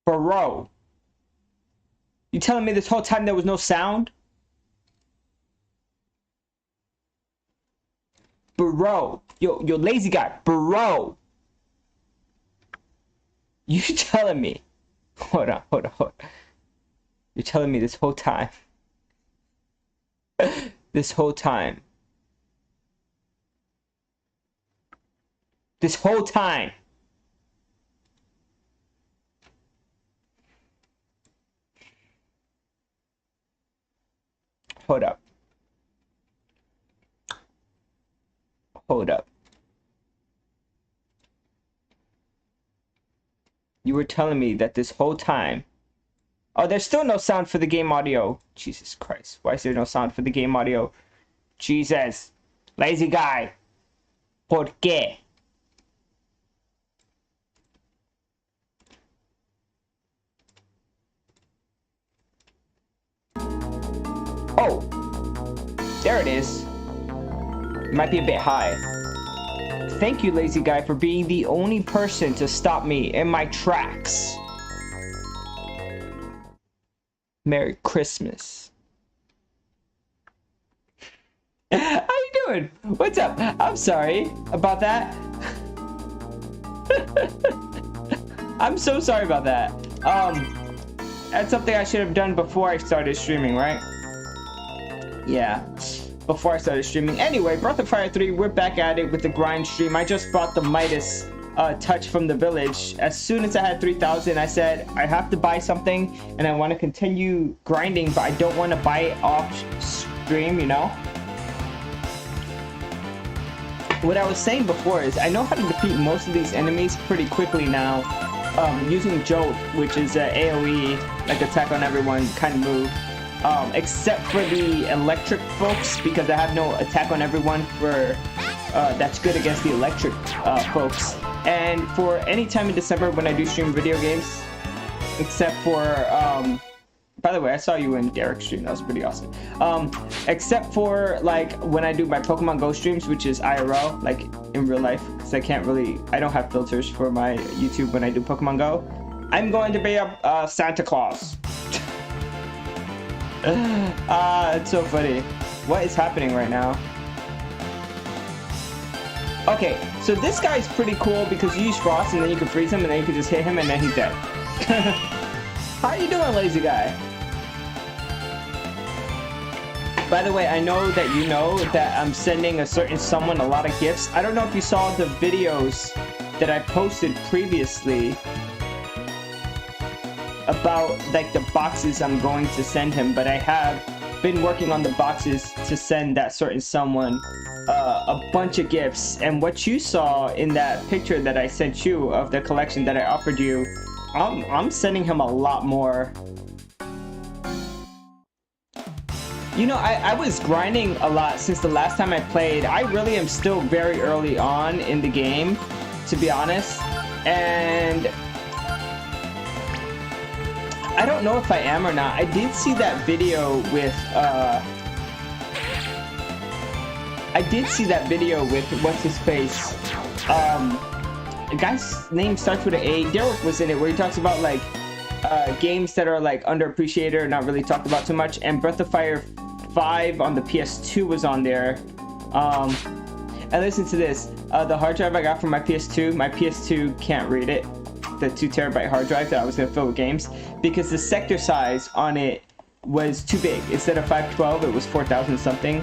Bro. You telling me this whole time there was no sound? Bro. Yo, lazy guy. Bro. You telling me? Hold on. You're telling me this whole time. This whole time. This whole time. Hold up. Hold up. You were telling me that this whole time... Oh, there's still no sound for the game audio. Jesus Christ. Why is there no sound for the game audio? Jesus. Lazy guy. ¿Por qué? Oh. There it is. It might be a bit high. Thank you, lazy guy, for being the only person to stop me in my tracks. Merry Christmas. How you doing? What's up? I'm sorry about that. I'm so sorry about that. That's something I should have done before I started streaming, right? Yeah, before I started streaming. Anyway, Breath of Fire 3, we're back at it with the grind stream. I just bought the Midas touch from the village. As soon as I had 3,000, I said I have to buy something and I want to continue grinding, but I don't want to buy it off stream, you know? What I was saying before is I know how to defeat most of these enemies pretty quickly now, using Jolt, which is an AoE, like attack on everyone kind of move. Except for the electric folks, because I have no attack on everyone for that's good against the electric folks. And for any time in December when I do stream video games, except for by the way, I saw you in Derek's stream. That was pretty awesome. Except for like when I do my Pokemon Go streams, which is IRL, like in real life, because I don't have filters for my YouTube when I do Pokemon Go. I'm going to be a Santa Claus. It's so funny. What is happening right now? Okay, so this guy's pretty cool because you use Frost and then you can freeze him and then you can just hit him and then he's dead. How you doing, lazy guy? By the way, I know that you know that I'm sending a certain someone a lot of gifts. I don't know if you saw the videos that I posted previously about like the boxes I'm going to send him, but I have been working on the boxes to send that certain someone a bunch of gifts. And what you saw in that picture that I sent you of the collection that I offered you, I'm sending him a lot more. You know, I was grinding a lot since the last time I played. I really am still very early on in the game, to be honest, and I don't know if I am or not. I did see that video with what's his face? The guy's name starts with an A. Derek was in it, where he talks about like games that are like underappreciated or not really talked about too much. And Breath of Fire 5 on the PS2 was on there. And listen to this. The hard drive I got from my PS2 can't read it. The 2 terabyte hard drive that I was gonna fill with games, because the sector size on it was too big. Instead of 512, it was 4,000 something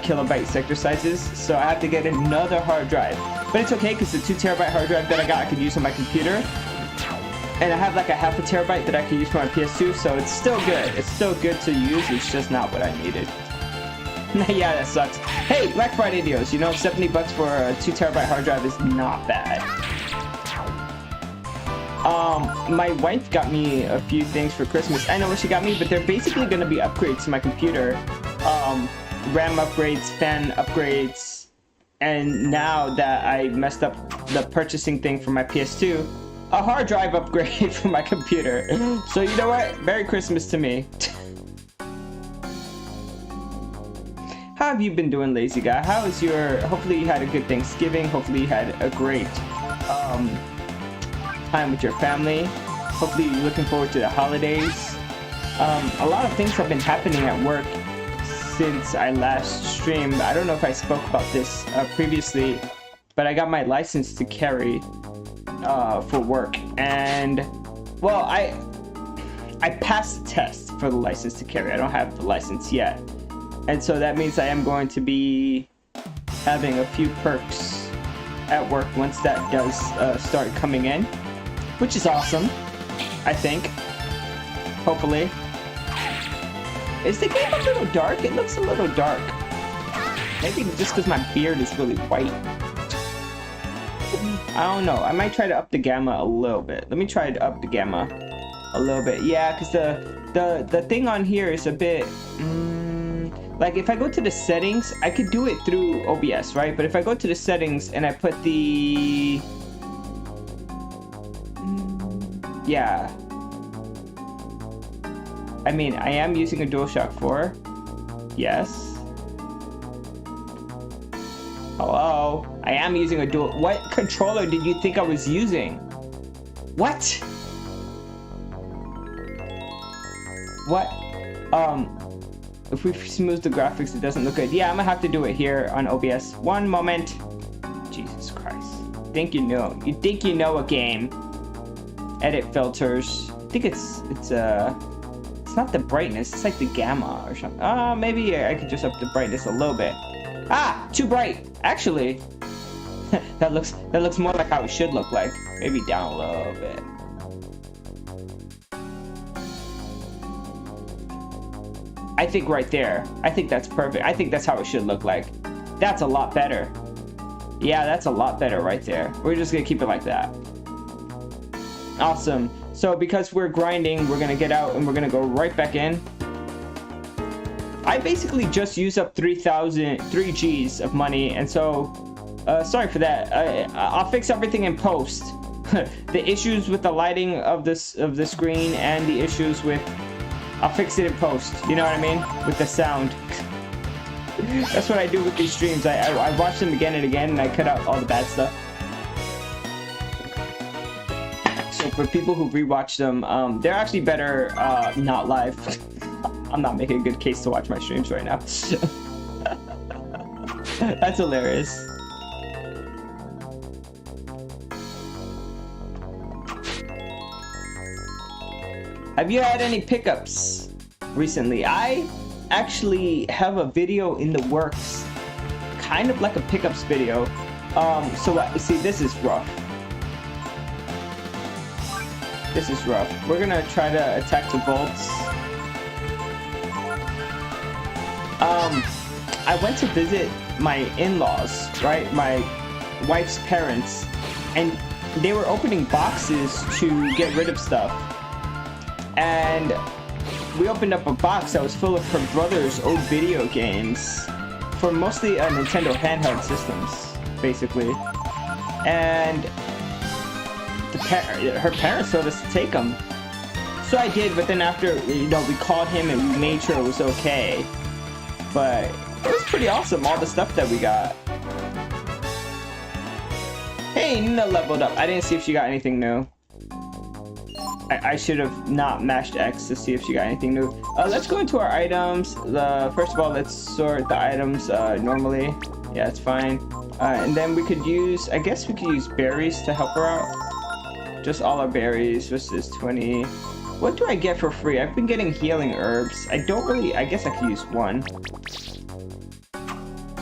kilobyte sector sizes. So I have to get another hard drive. But it's okay, because the 2 terabyte hard drive that I got I could use on my computer. And I have like a half a terabyte that I can use for my PS2, so it's still good. It's still good to use, it's just not what I needed. Yeah, that sucks. Hey, Black Friday deals, you know, 70 bucks for a 2 terabyte hard drive is not bad. My wife got me a few things for Christmas. I know what she got me, but they're basically gonna be upgrades to my computer. RAM upgrades, fan upgrades, and now that I messed up the purchasing thing for my PS2, a hard drive upgrade for my computer. So you know what? Merry Christmas to me. How have you been doing, lazy guy? How is your... Hopefully you had a good Thanksgiving. Hopefully you had a great time with your family. Hopefully you're looking forward to the holidays. A lot of things have been happening at work since I last streamed. I don't know if I spoke about this previously, but I got my license to carry for work, and well, I passed the test for the license to carry. I don't have the license yet, and so that means I am going to be having a few perks at work once that does start coming in, which is awesome, I think. Hopefully. Is the game a little dark? It looks a little dark. Maybe just because my beard is really white. I don't know. I might try to up the gamma a little bit. Let me try to up the gamma a little bit. Yeah, because the thing on here is a bit... like, if I go to the settings, I could do it through OBS, right? But if I go to the settings and I put the... yeah. I mean, I am using a DualShock 4. Yes. Hello? I am using a dual... What controller did you think I was using? What? What? If we smooth the graphics, it doesn't look good. Yeah, I'm gonna have to do it here on OBS. One moment. Jesus Christ. Think you know. You think you know a game. Edit filters. I think it's not the brightness, it's like the gamma or something. Maybe I could just up the brightness a little bit. Ah, too bright. Actually, that looks more like how it should look like. Maybe down a little bit. I think right there. I think that's perfect. I think that's how it should look like. That's a lot better. Yeah, that's a lot better right there. We're just gonna keep it like that. Awesome. So because we're grinding, we're gonna get out and we're gonna go right back in. I basically just used up 3 Gs of money, and so sorry for that. I'll fix everything in post. The issues with the lighting of the screen and the issues with... I'll fix it in post. You know what I mean? With the sound. That's what I do with these streams. I watch them again and again, and I cut out all the bad stuff. So for people who rewatch them, they're actually better not live. I'm not making a good case to watch my streams right now. That's hilarious. Have you had any pickups recently? I actually have a video in the works, kind of like a pickups video. So see, this is rough. This is rough. We're gonna try to attack the bolts. I went to visit my in-laws, right? My wife's parents, and they were opening boxes to get rid of stuff. And we opened up a box that was full of her brother's old video games for mostly Nintendo handheld systems, basically. And her parents told us to take them. So I did, but then after, you know, we called him and we made sure it was okay. But it was pretty awesome, all the stuff that we got. Hey, Nina leveled up. I didn't see if she got anything new. I should have not mashed X to see if she got anything new. Let's go into our items. First of all, let's sort the items normally. Yeah, it's fine. And then we could use, I guess we could use berries to help her out. Just all our berries. This is 20. What do I get for free? I've been getting healing herbs. I don't really, I guess I could use one.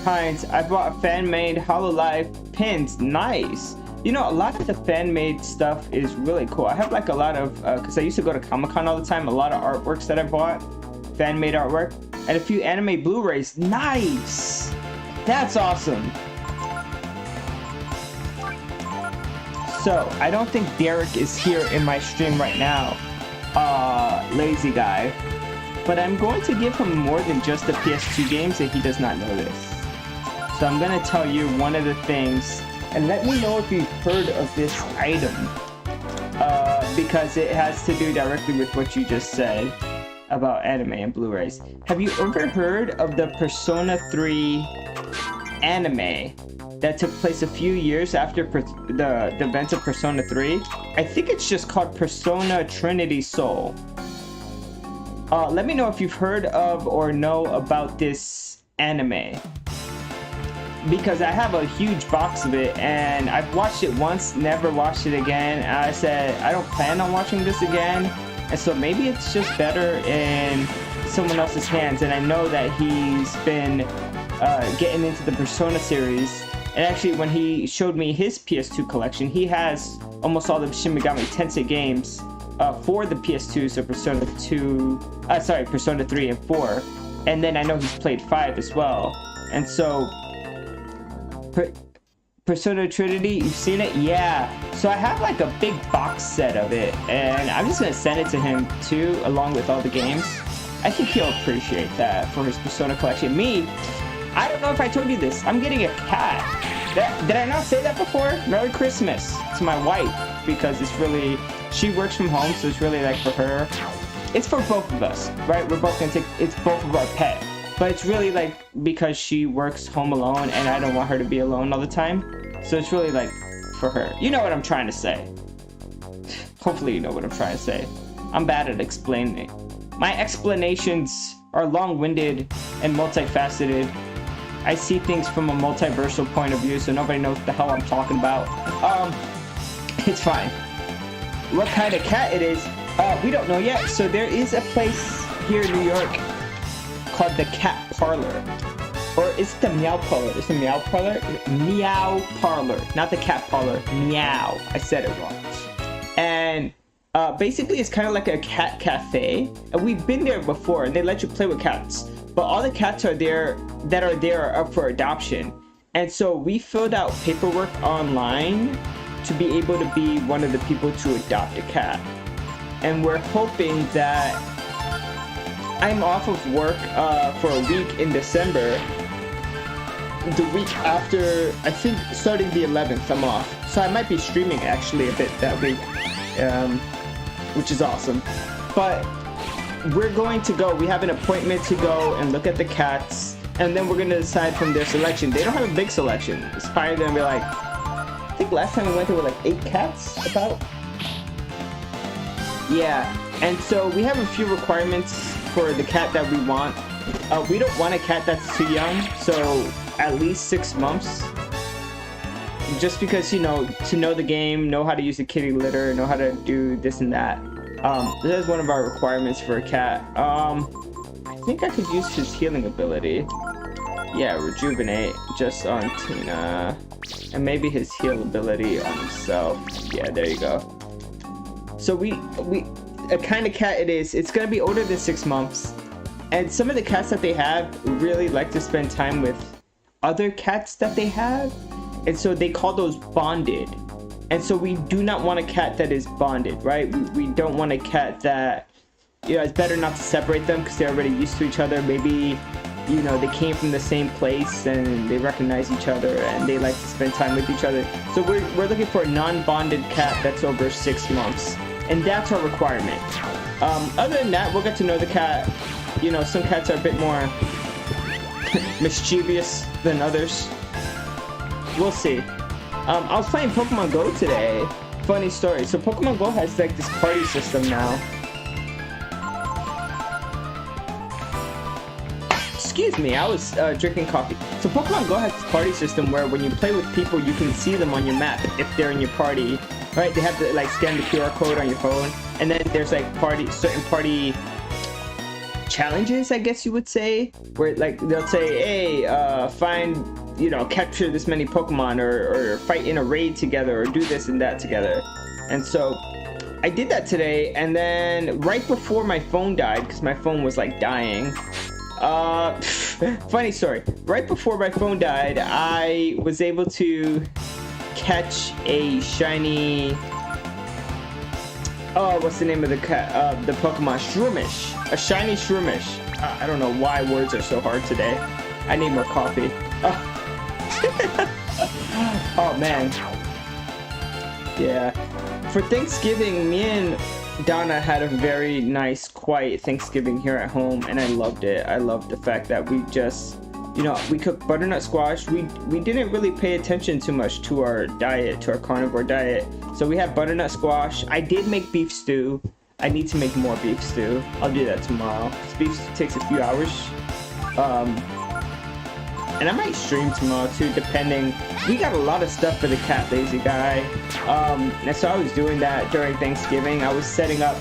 Kinds. I bought a fan-made HoloLive pins. Nice. You know, a lot of the fan-made stuff is really cool. I have like a lot of, because I used to go to Comic-Con all the time, a lot of artworks that I bought, fan-made artwork, and a few anime Blu-rays. Nice! That's awesome. So, I don't think Derek is here in my stream right now, lazy guy, but I'm going to give him more than just the PS2 games that he does not know this. So I'm going to tell you one of the things. And let me know if you've heard of this item, because it has to do directly with what you just said about anime and Blu-rays. Have you ever heard of the Persona 3 anime that took place a few years after the events of Persona 3. I think it's just called Persona Trinity Soul. Let me know if you've heard of or know about this anime, because I have a huge box of it and I've watched it once, never watched it again. And I said I don't plan on watching this again, and so maybe it's just better in someone else's hands. And I know that he's been getting into the Persona series, and actually when he showed me his PS2 collection, he has almost all the Shin Megami Tensei games for the PS2, so Persona 3 and 4, and then I know he's played 5 as well. And so Persona Trinity, you've seen it? Yeah. So I have like a big box set of it, and I'm just gonna send it to him too, along with all the games. I think he'll appreciate that for his Persona collection. Me, I don't know if I told you this, I'm getting a cat. Did I not say that before? Merry Christmas to my wife, because it's really, she works from home, so it's really like for her. It's for both of us, right? We're both gonna take, it's both of our pet. But it's really like because she works home alone and I don't want her to be alone all the time. So it's really like for her. You know what I'm trying to say. Hopefully you know what I'm trying to say. I'm bad at explaining. My explanations are long-winded and multifaceted. I see things from a multiversal point of view, so nobody knows what the hell I'm talking about. It's fine. What kind of cat it is, we don't know yet. So there is a place here in New York called the Cat Parlor, or is it the Meow Parlor? Is it Meow Parlor? Meow Parlor, not the Cat Parlor. Meow. I said it wrong. And basically, it's kind of like a cat cafe, and we've been there before, and they let you play with cats. But all the cats are there that are there are up for adoption, and so we filled out paperwork online to be able to be one of the people to adopt a cat, and we're hoping that I'm off of work for a week in December. The week after, I think starting the 11th, I'm off. So I might be streaming actually a bit that week, which is awesome. But we're going to go, we have an appointment to go and look at the cats, and then we're going to decide from their selection. They don't have a big selection. It's probably going to be like, I think last time we went there were like 8 cats about. Yeah, and so we have a few requirements for the cat that we want. We don't want a cat that's too young, so at least 6 months. Just because, you know, to know the game, know how to use the kitty litter, know how to do this and that. This is one of our requirements for a cat. I think I could use his healing ability. Yeah, rejuvenate just on Tina. And maybe his heal ability on himself. Yeah, there you go. So a kind of cat it is. It's gonna be older than 6 months, and some of the cats that they have really like to spend time with other cats that they have, and so they call those bonded. And so we do not want a cat that is bonded, right? We don't want a cat that, you know, it's better not to separate them because they're already used to each other. Maybe, you know, they came from the same place and they recognize each other and they like to spend time with each other. So we're looking for a non-bonded cat that's over 6 months. And that's our requirement. Other than that, we'll get to know the cat. You know, some cats are a bit more mischievous than others. We'll see. I was playing Pokemon Go today. Funny story. So Pokemon Go has like this party system now. Excuse me, I was drinking coffee. So Pokemon Go has this party system where when you play with people, you can see them on your map if they're in your party. Right, they have to like scan the QR code on your phone, and then there's like certain party challenges, I guess you would say, where like they'll say, hey, find, you know, capture this many Pokemon, or fight in a raid together, or do this and that together. And so I did that today, and then right before my phone died, because my phone was like dying. Funny story. Right before my phone died, I was able to catch a shiny, what's the name of the cat, the Pokemon? Shroomish. A shiny Shroomish. I don't know why words are so hard today. I need more coffee. Oh man. Yeah. For Thanksgiving, me and Donna had a very nice, quiet Thanksgiving here at home, and I loved it. I loved the fact that we just You know, we cooked butternut squash. We didn't really pay attention too much to our diet, to our carnivore diet. So we had butternut squash. I did make beef stew. I need to make more beef stew. I'll do that tomorrow. This beef stew takes a few hours. And I might stream tomorrow too, depending. We got a lot of stuff for the cat lazy guy. And so I was doing that during Thanksgiving. I was setting up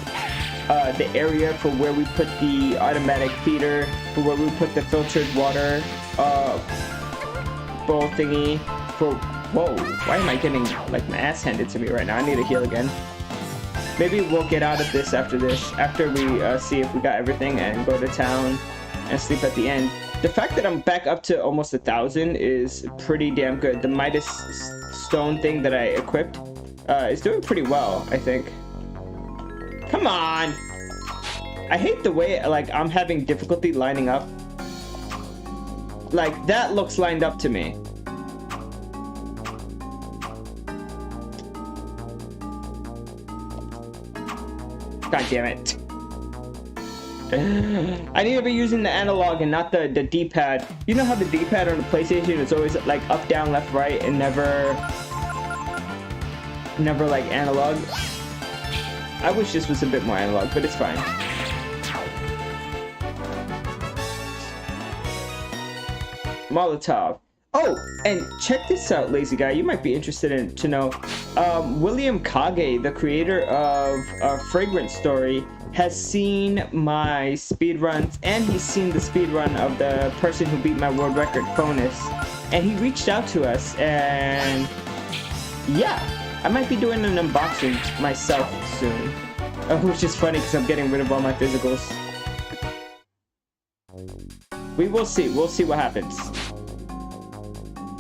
the area for where we put the automatic feeder, for where we put the filtered water bowl thingy. For whoa, why am I getting like my ass handed to me right now? I need to heal again. Maybe we'll get out of this after we see if we got everything and go to town and sleep at the end. The fact that I'm back up to almost 1,000 is pretty damn good. The Midas stone thing that I equipped is doing pretty well, I think. Come on! I hate the way like I'm having difficulty lining up. Like that looks lined up to me. God damn it. I need to be using the analog and not the D-pad. You know how the D-pad on the PlayStation is always like up, down, left, right, and never like analog? I wish this was a bit more analog, but it's fine. Molotov. Oh, and check this out, lazy guy. You might be interested to know. William Kage, the creator of Fragrance Story, has seen my speedruns, and he's seen the speedrun of the person who beat my world record, Fonus. And he reached out to us, and yeah, I might be doing an unboxing myself soon. Which is funny because I'm getting rid of all my physicals. We will see. We'll see what happens.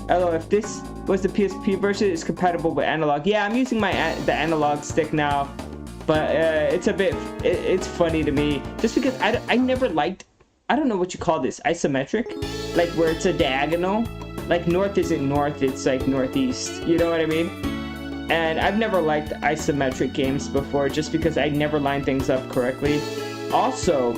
Hello, if this was the PSP version, it's compatible with analog. Yeah, I'm using the analog stick now. But it's a bit, it's funny to me. Just because I never liked, I don't know what you call this, isometric? Like where it's a diagonal? Like north isn't north, it's like northeast. You know what I mean? And I've never liked isometric games before just because I never line things up correctly. Also,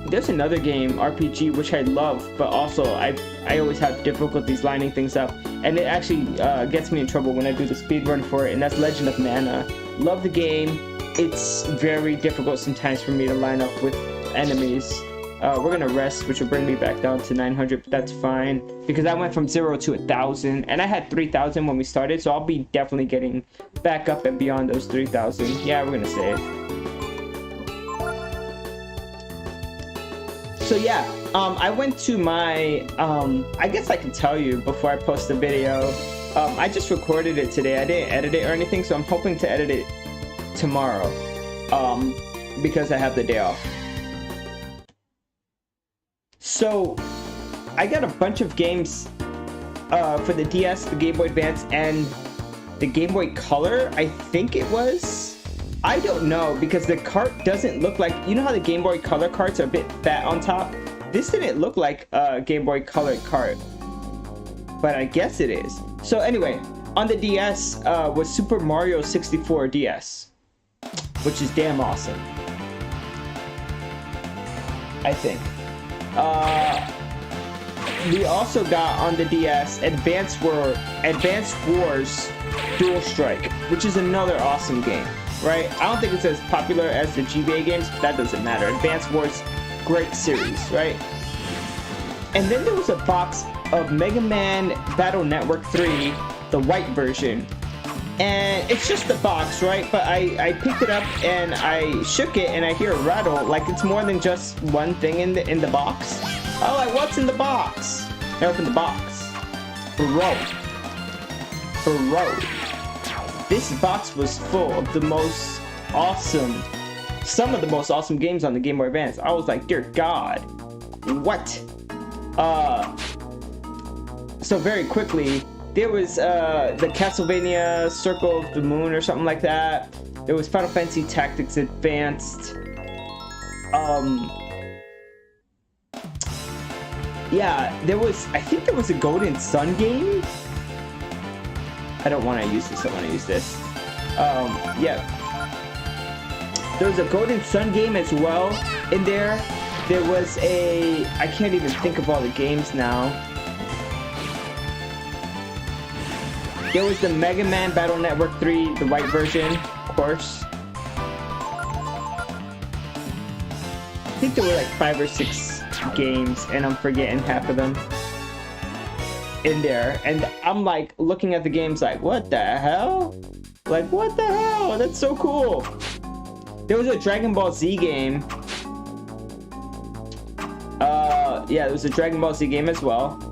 there's another game, RPG, which I love, but also I always have difficulties lining things up. And it actually gets me in trouble when I do the speedrun for it, and that's Legend of Mana. Love the game. It's very difficult sometimes for me to line up with enemies. We're gonna rest, which will bring me back down to 900, but that's fine. Because I went from 0 to 1,000, and I had 3,000 when we started, so I'll be definitely getting back up and beyond those 3,000. Yeah, we're gonna save. So yeah, I went to my, I guess I can tell you before I post the video. I just recorded it today. I didn't edit it or anything, so I'm hoping to edit it tomorrow, because I have the day off. So I got a bunch of games for the DS, the Game Boy Advance, and the Game Boy Color, I think it was. I don't know, because the cart doesn't look like, you know how the Game Boy Color carts are a bit fat on top? This didn't look like a Game Boy Color cart, but I guess it is. So anyway, on the DS was Super Mario 64 DS, which is damn awesome, I think. We also got on the DS Advance Wars Dual Strike, which is another awesome game, right? I don't think it's as popular as the GBA games, but that doesn't matter. Advance Wars, great series, right? And then there was a box of Mega Man Battle Network 3, the white version. And it's just the box, right? But I picked it up and I shook it and I hear a rattle, like it's more than just one thing in the box. Oh, like what's in the box? I opened the box. Bro. This box was full of the most awesome, some of the most awesome games on the Game Boy Advance. I was like, dear God, what? So very quickly, there was the Castlevania Circle of the Moon or something like that. There was Final Fantasy Tactics Advanced. Yeah, there was, I think there was a Golden Sun game. I don't want to use this, I want to use this. Yeah. There was a Golden Sun game as well in there. There was a, I can't even think of all the games now. There was the Mega Man Battle Network 3, the white version, of course. I think there were like 5 or 6 games, and I'm forgetting half of them in there. And I'm like looking at the games like, what the hell? Like, what the hell? That's so cool. There was a Dragon Ball Z game. Yeah, there was a Dragon Ball Z game as well.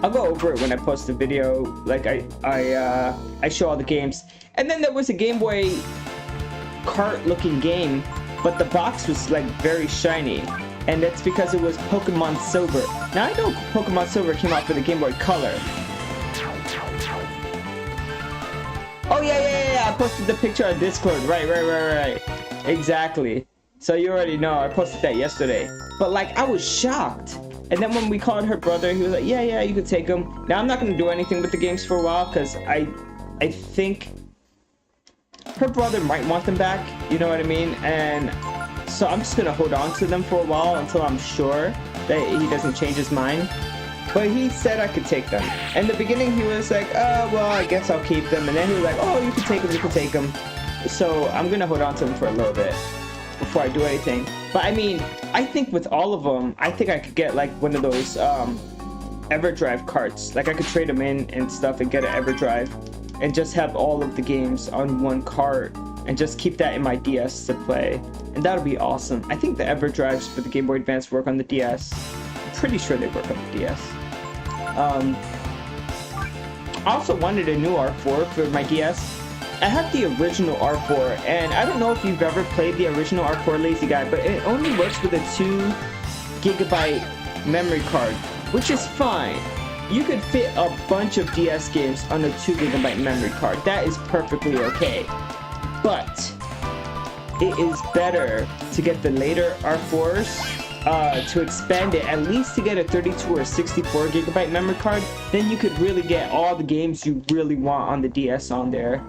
I'll go over it when I post the video. Like I show all the games. And then there was a Game Boy cart looking game, but the box was like very shiny. And that's because it was Pokemon Silver. Now I know Pokemon Silver came out for the Game Boy Color. Oh yeah, I posted the picture on Discord. Right. Exactly. So you already know, I posted that yesterday. But like, I was shocked. And then when we called her brother, he was like, yeah, you can take them. Now I'm not gonna do anything with the games for a while, because I think her brother might want them back, you know what I mean? And so I'm just gonna hold on to them for a while until I'm sure that he doesn't change his mind. But he said I could take them. In the beginning he was like, oh, well, I guess I'll keep them. And then he was like, oh, you can take them. So I'm gonna hold on to them for a little bit before I do anything. But I mean, I think with all of them, I think I could get like one of those EverDrive carts. Like I could trade them in and stuff and get an EverDrive and just have all of the games on one cart and just keep that in my DS to play. And that'll be awesome. I think the EverDrives for the Game Boy Advance work on the DS. I'm pretty sure they work on the DS. I also wanted a new R4 for my DS. I have the original R4, and I don't know if you've ever played the original R4 Lazy Guy, but it only works with a 2 GB memory card, which is fine. You could fit a bunch of DS games on a 2 GB memory card. That is perfectly okay. But it is better to get the later R4s to expand it, at least to get a 32 or 64 GB memory card. Then you could really get all the games you really want on the DS on there.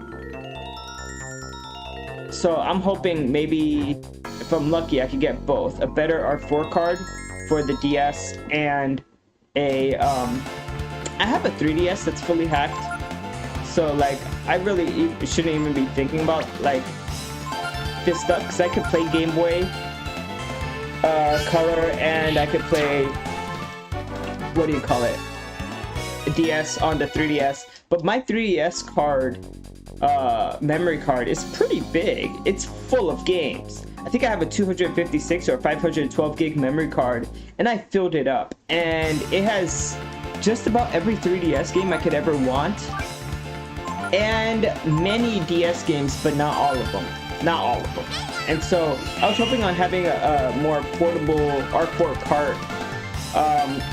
So I'm hoping maybe, if I'm lucky, I could get both. A better R4 card for the DS and a, I have a 3DS that's fully hacked. So like, I really shouldn't even be thinking about like this stuff, because I could play Game Boy Color, and I could play, what do you call it, DS on the 3DS. But my 3DS card, memory card is pretty big. It's full of games. I think I have a 256 or 512 gig memory card, and I filled it up, and it has just about every 3DS game I could ever want, and many DS games, but not all of them. And so I was hoping on having a more portable R4 cart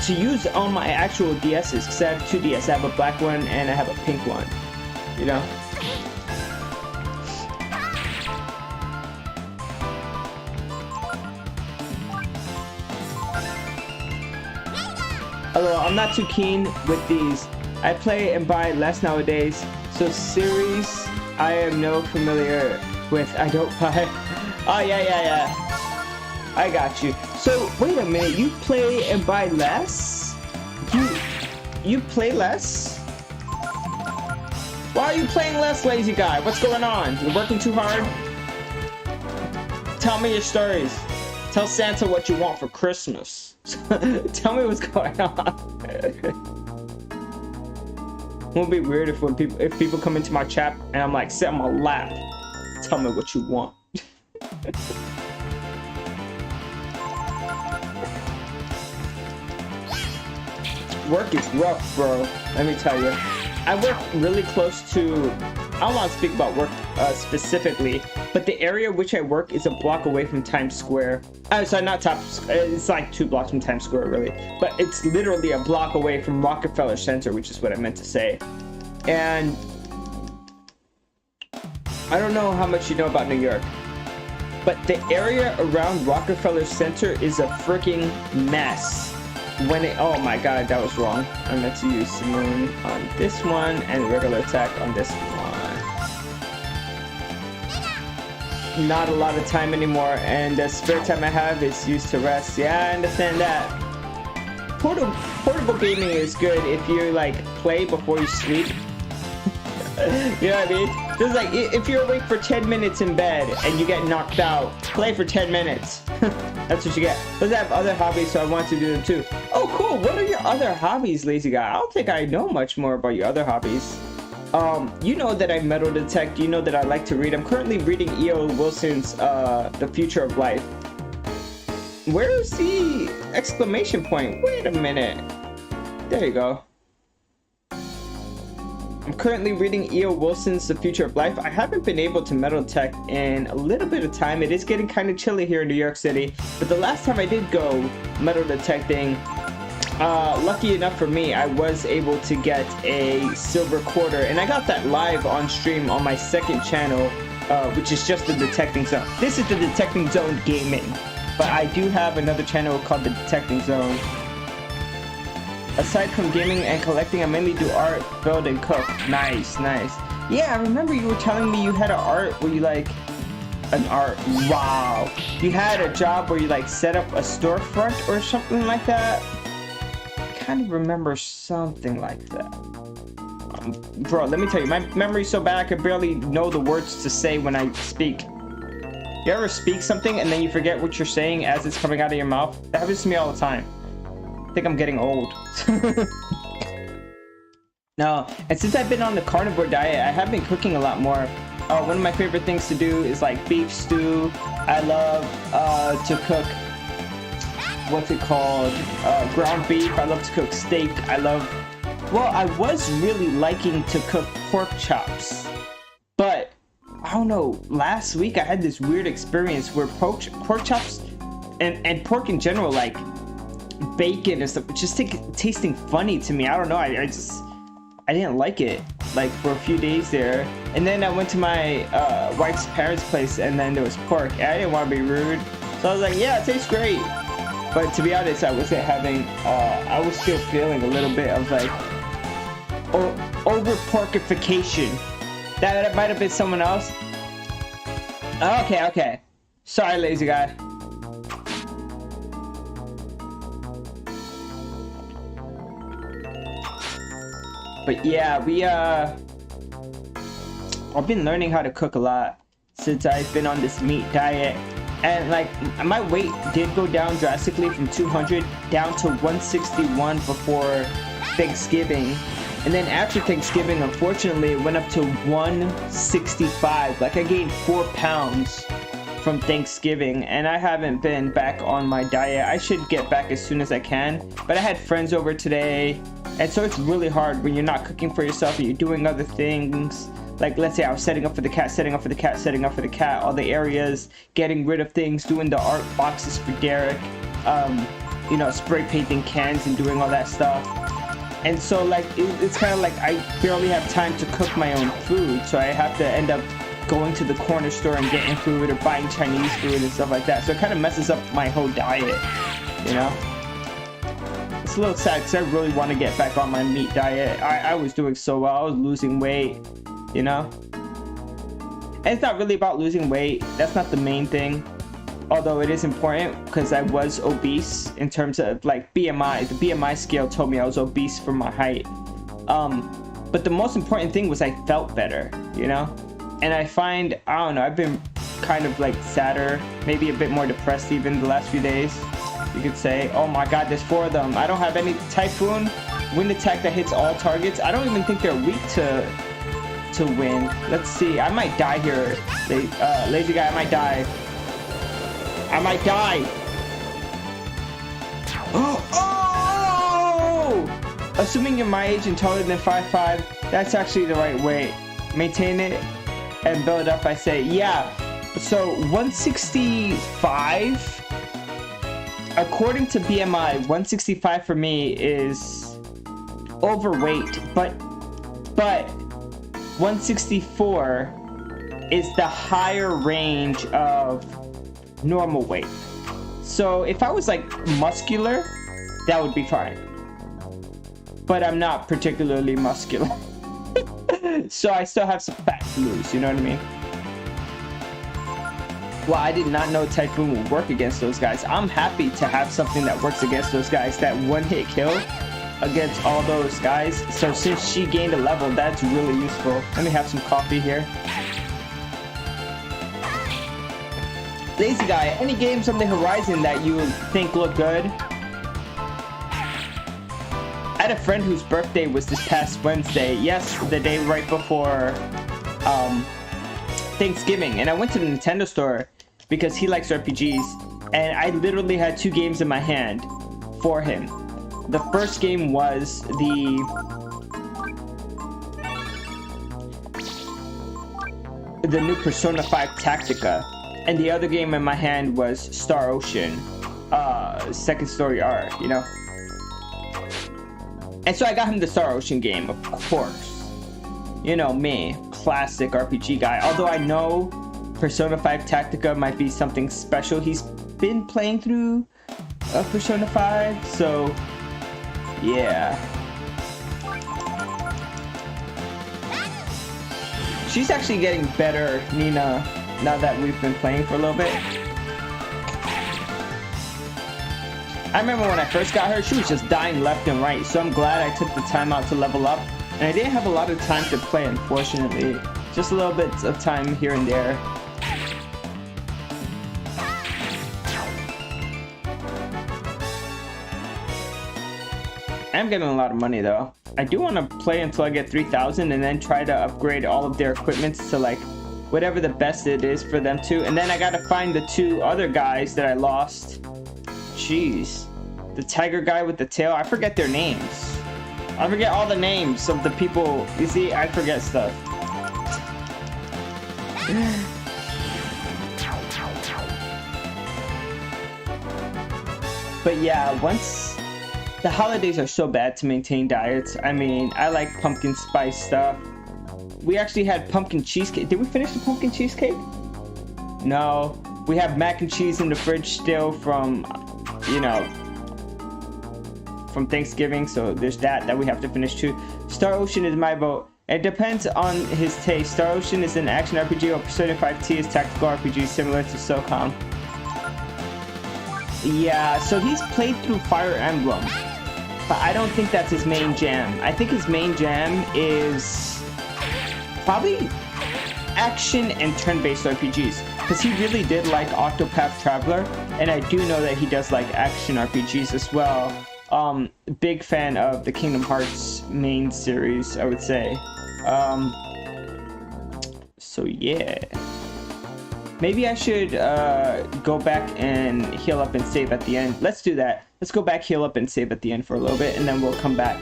to use on my actual DSs, because I have 2 DS. I have a black one and I have a pink one, you know. Although I'm not too keen with these. I play and buy less nowadays, so series I am no familiar with. I don't buy. Oh yeah. I got you. So wait a minute, you play and buy less? You play less? Why are you playing less, lazy guy? What's going on? You're working too hard? Tell me your stories. Tell Santa what you want for Christmas. Tell me what's going on. Won't be weird if people come into my chat and I'm like, sit on my lap. Tell me what you want. Work is rough, bro. Let me tell you. I work really close to, I don't want to speak about work specifically, but the area which I work is a block away from Times Square. Sorry, not it's like 2 blocks from Times Square, really. But it's literally a block away from Rockefeller Center, which is what I meant to say. And I don't know how much you know about New York, but the area around Rockefeller Center is a freaking mess. When it, oh my god, that was wrong. I meant to use Simoon on this one and regular attack on this one. Not a lot of time anymore, and the spare time I have is used to rest. Yeah, I understand that. Portable gaming is good if you like play before you sleep. You know what I mean? Just like, if you're awake for 10 minutes in bed and you get knocked out, play for 10 minutes. That's what you get. But I have other hobbies, so I want to do them too. Oh, cool. What are your other hobbies, lazy guy? I don't think I know much more about your other hobbies. You know that I metal detect. You know that I like to read. I'm currently reading E.O. Wilson's The Future of Life. Where's the exclamation point? Wait a minute. There you go. I'm currently reading E.O. Wilson's The Future of Life. I haven't been able to metal detect in a little bit of time. It is getting kind of chilly here in New York City. But the last time I did go metal detecting, lucky enough for me, I was able to get a silver quarter, and I got that live on stream on my second channel, which is just the Detecting Zone. This is the Detecting Zone Gaming, but I do have another channel called the Detecting Zone. Aside from gaming and collecting, I mainly do art, build, and cook. Nice, nice. Yeah, I remember you were telling me you had an art where you like wow, you had a job where you like set up a storefront or something like that. Kind of remember something like that. Bro, let me tell you, my memory's so bad I can barely know the words to say when I speak. You ever speak something and then you forget what you're saying as it's coming out of your mouth? That happens to me all the time. I think I'm getting old. No, and since I've been on the carnivore diet, I have been cooking a lot more. One of my favorite things to do is like beef stew. I love to cook, what's it called, ground beef. I love to cook steak. Well, I was really liking to cook pork chops, but I don't know, last week I had this weird experience where pork chops and pork in general, like bacon and stuff, just tasting funny to me. I don't know, I didn't like it like for a few days there, and then I went to my wife's parents' place and then there was pork and I didn't want to be rude, so I was like, yeah, it tastes great. But to be honest, I wasn't having, I was still feeling a little bit of like over porkification. That might have been someone else. Okay. Sorry, lazy guy. But yeah, I've been learning how to cook a lot since I've been on this meat diet. And like, my weight did go down drastically from 200 down to 161 before Thanksgiving. And then after Thanksgiving, unfortunately, it went up to 165. Like, I gained 4 pounds from Thanksgiving, and I haven't been back on my diet. I should get back as soon as I can. But I had friends over today, and so it's really hard when you're not cooking for yourself and you're doing other things. Like, let's say I was setting up for the cat, all the areas, getting rid of things, doing the art boxes for Derek, you know, spray painting cans and doing all that stuff. And so, like, it's kind of like I barely have time to cook my own food, so I have to end up going to the corner store and getting food or buying Chinese food and stuff like that. So it kind of messes up my whole diet, you know? It's a little sad because I really want to get back on my meat diet. I was doing so well. I was losing weight, you know? And it's not really about losing weight. That's not the main thing. Although it is important because I was obese in terms of like BMI. The BMI scale told me I was obese for my height. But the most important thing was I felt better, you know? And I find, I don't know, I've been kind of like sadder, maybe a bit more depressed even the last few days. You could say, oh my god, there's 4 of them. I don't have any Typhoon, wind attack that hits all targets. I don't even think they're weak to win. Let's see, I might die here. Lazy guy, I might die. Oh! Assuming you're my age and taller than 5'5", that's actually the right weight. Maintain it and build up, I say. Yeah, so 165, according to BMI, 165 for me is overweight, but 164 is the higher range of normal weight. So if I was like muscular, that would be fine, but I'm not particularly muscular. So I still have some fat to lose, you know what I mean? Well, I did not know Typhoon would work against those guys. I'm happy to have something that works against those guys. That one hit kill, against all those guys. So since she gained a level, that's really useful. Let me have some coffee here. Lazy Guy, any games on the horizon that you think look good? I had a friend whose birthday was this past Wednesday. Yes, the day right before Thanksgiving. And I went to the Nintendo store because he likes RPGs. And I literally had 2 games in my hand for him. The first game was the new Persona 5 Tactica. And the other game in my hand was Star Ocean, Second Story R, you know? And so I got him the Star Ocean game, of course. You know me, classic RPG guy. Although I know Persona 5 Tactica might be something special. He's been playing through Persona 5, so yeah. She's actually getting better, Nina, now that we've been playing for a little bit. I remember when I first got her, she was just dying left and right, so I'm glad I took the time out to level up. And I didn't have a lot of time to play, unfortunately. Just a little bit of time here and there. I'm getting a lot of money though. I do want to play until I get 3,000 and then try to upgrade all of their equipment to like whatever the best it is for them to. And then I gotta find the 2 other guys that I lost. Jeez. The tiger guy with the tail. I forget their names. I forget all the names of the people. You see, I forget stuff. But yeah, once the holidays are so bad to maintain diets. I mean, I like pumpkin spice stuff. We actually had pumpkin cheesecake. Did we finish the pumpkin cheesecake? No. We have mac and cheese in the fridge still from, you know, from Thanksgiving. So there's that we have to finish too. Star Ocean is my vote. It depends on his taste. Star Ocean is an action RPG, while Persona 5T is tactical RPG similar to SOCOM. Yeah, so he's played through Fire Emblem, but I don't think that's his main jam. I think his main jam is probably action and turn-based RPGs, because he really did like Octopath Traveler, and I do know that he does like action RPGs as well. Big fan of the Kingdom Hearts main series, I would say. So yeah. Maybe I should go back and heal up and save at the end. Let's do that. Let's go back, heal up, and save at the end for a little bit, and then we'll come back.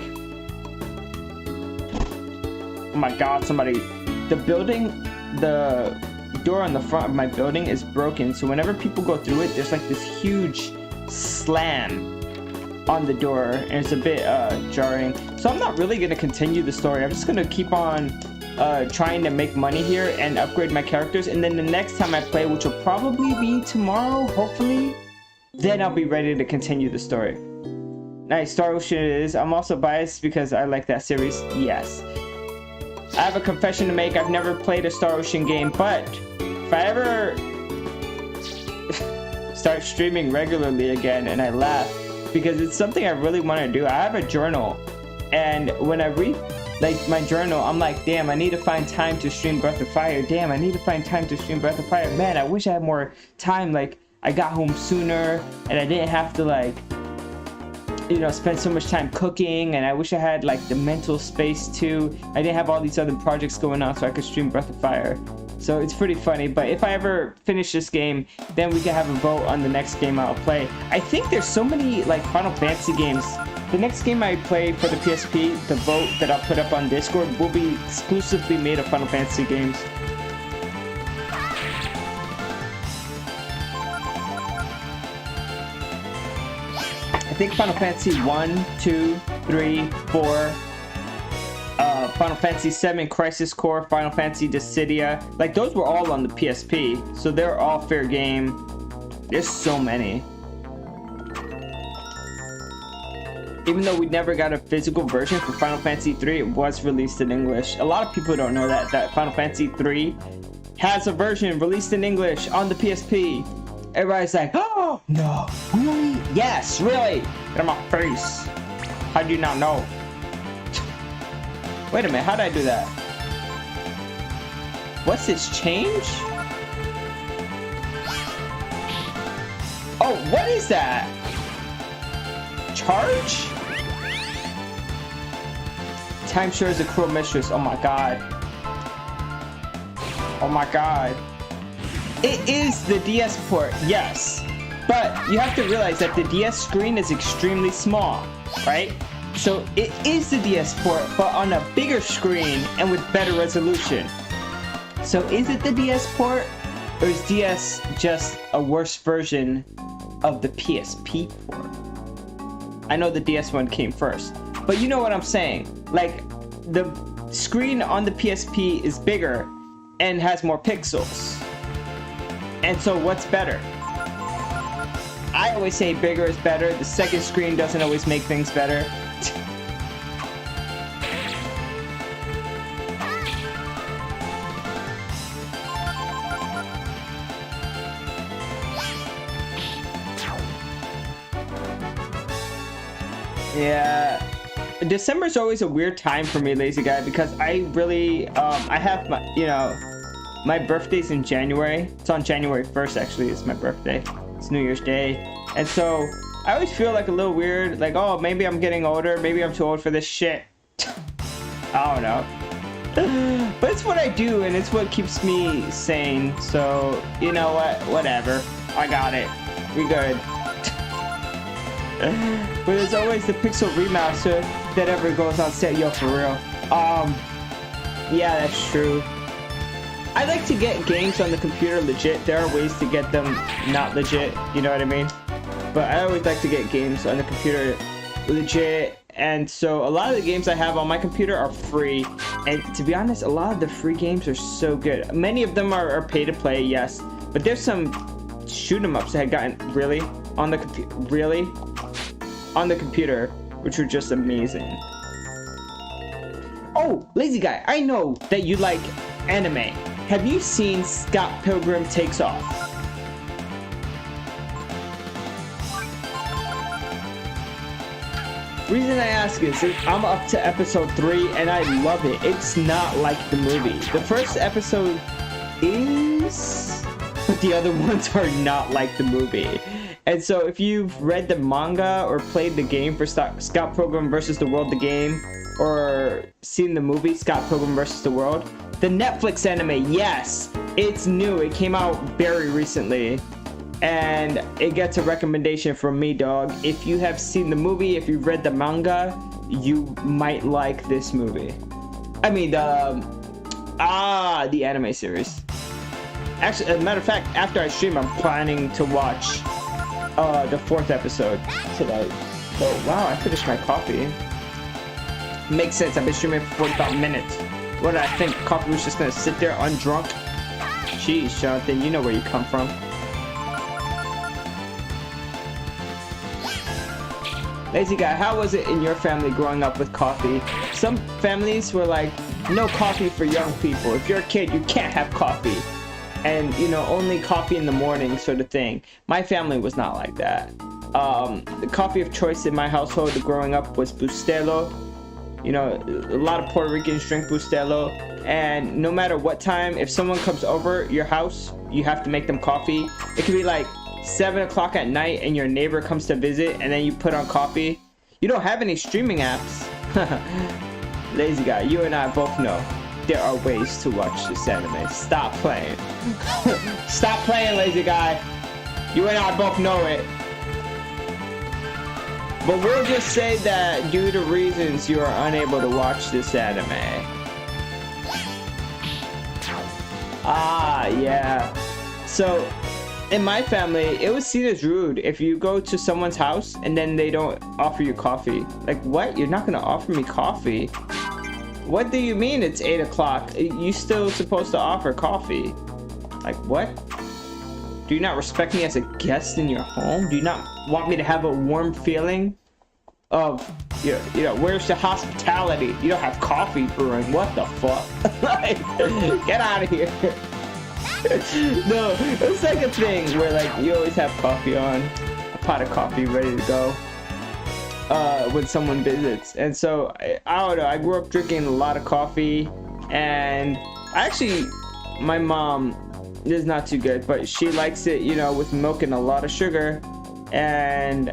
Oh my god, somebody... The door on the front of my building is broken, so whenever people go through it, there's like this huge slam on the door, and it's a bit jarring. So I'm not really going to continue the story. I'm just going to keep on trying to make money here and upgrade my characters, and then the next time I play, which will probably be tomorrow, hopefully, then I'll be ready to continue the story. Nice, Star Ocean it is. I'm also biased because I like that series. Yes. I have a confession to make. I've never played a Star Ocean game, but if I ever start streaming regularly again, and I laugh because it's something I really want to do. I have a journal, and when I read like my journal, I'm like, damn, I need to find time to stream Breath of Fire. Damn, I need to find time to stream Breath of Fire. Man, I wish I had more time. Like, I got home sooner, and I didn't have to, like, you know, spend so much time cooking, and I wish I had, like, the mental space, too. I didn't have all these other projects going on, so I could stream Breath of Fire. So it's pretty funny, but if I ever finish this game, then we can have a vote on the next game I'll play. I think there's so many, like, Final Fantasy games. The next game I play for the PSP, the vote that I'll put up on Discord, will be exclusively made of Final Fantasy games. I think Final Fantasy 1, 2, 3, 4, Final Fantasy 7, Crisis Core, Final Fantasy Dissidia, like those were all on the PSP, so they're all fair game. There's so many. Even though we never got a physical version for Final Fantasy 3, it was released in English. A lot of people don't know that Final Fantasy 3 has a version released in English on the PSP. Everybody's like, oh, no, really? Yes, really? Get on my face. How do you not know? Wait a minute, how did I do that? What's this change? Oh, what is that? Charge? Time sure is a cruel mistress. Oh my god. Oh my god. It is the DS port, yes. But you have to realize that the DS screen is extremely small, right? So it is the DS port, but on a bigger screen and with better resolution. So is it the DS port, or is DS just a worse version of the PSP port? I know the DS one came first, but you know what I'm saying. Like, the screen on the PSP is bigger and has more pixels. And so what's better? I always say bigger is better. The second screen doesn't always make things better. Yeah, December's always a weird time for me, lazy guy, because I really I have my, you know, my birthday's in January. It's on January 1st, actually. It's my birthday. It's New Year's Day. And so I always feel like a little weird, like, oh, maybe I'm getting older, maybe I'm too old for this shit. I don't know. But it's what I do, and it's what keeps me sane. So, you know what? Whatever. I got it. We good. But there's always the Pixel Remaster that ever goes on sale. Yo, for real. Yeah, that's true. I like to get games on the computer legit. There are ways to get them not legit, you know what I mean? But I always like to get games on the computer legit. And so a lot of the games I have on my computer are free. And to be honest, a lot of the free games are so good. Many of them are pay to play, yes. But there's some shoot 'em ups that had gotten really on the computer, which were just amazing. Oh, lazy guy, I know that you like anime. Have you seen Scott Pilgrim Takes Off? Reason I ask is I'm up to episode 3 and I love it. It's not like the movie. The first episode is, but the other ones are not like the movie. And so if you've read the manga or played the game for Scott Pilgrim vs. the World, the game, or seen the movie Scott Pilgrim vs. the World, the Netflix anime, yes, it's new. It came out very recently. And it gets a recommendation from me, dog. If you have seen the movie, if you've read the manga, you might like this movie. I mean, the anime series. Actually, as a matter of fact, after I stream, I'm planning to watch the 4th episode tonight. Oh, wow, I finished my coffee. Makes sense, I've been streaming for 45 minutes. What did I think? Coffee was just gonna sit there undrunk? Jeez, Jonathan, you know where you come from. Lazy guy, how was it in your family growing up with coffee? Some families were like, no coffee for young people. If you're a kid, you can't have coffee. And, you know, only coffee in the morning sort of thing. My family was not like that. The coffee of choice in my household growing up was Bustelo. You know, a lot of Puerto Ricans drink Bustelo. And no matter what time, if someone comes over your house, you have to make them coffee. It could be like 7 o'clock at night and your neighbor comes to visit and then you put on coffee. You don't have any streaming apps. Lazy guy, you and I both know there are ways to watch this anime. Stop playing. Stop playing, lazy guy. You and I both know it. But we'll just say that due to reasons you are unable to watch this anime. Ah, yeah. So in my family, it was seen as rude if you go to someone's house and then they don't offer you coffee. Like, what? You're not gonna offer me coffee? What do you mean it's 8 o'clock? You still supposed to offer coffee? Like, what? Do you not respect me as a guest in your home? Do you not want me to have a warm feeling of, you know, where's the hospitality? You don't have coffee brewing. What the fuck? Like, get out of here. No, it's like a thing where like you always have coffee on, a pot of coffee ready to go. when someone visits. And so I don't know, I grew up drinking a lot of coffee, and actually my mom is not too good, but she likes it, you know, with milk and a lot of sugar. And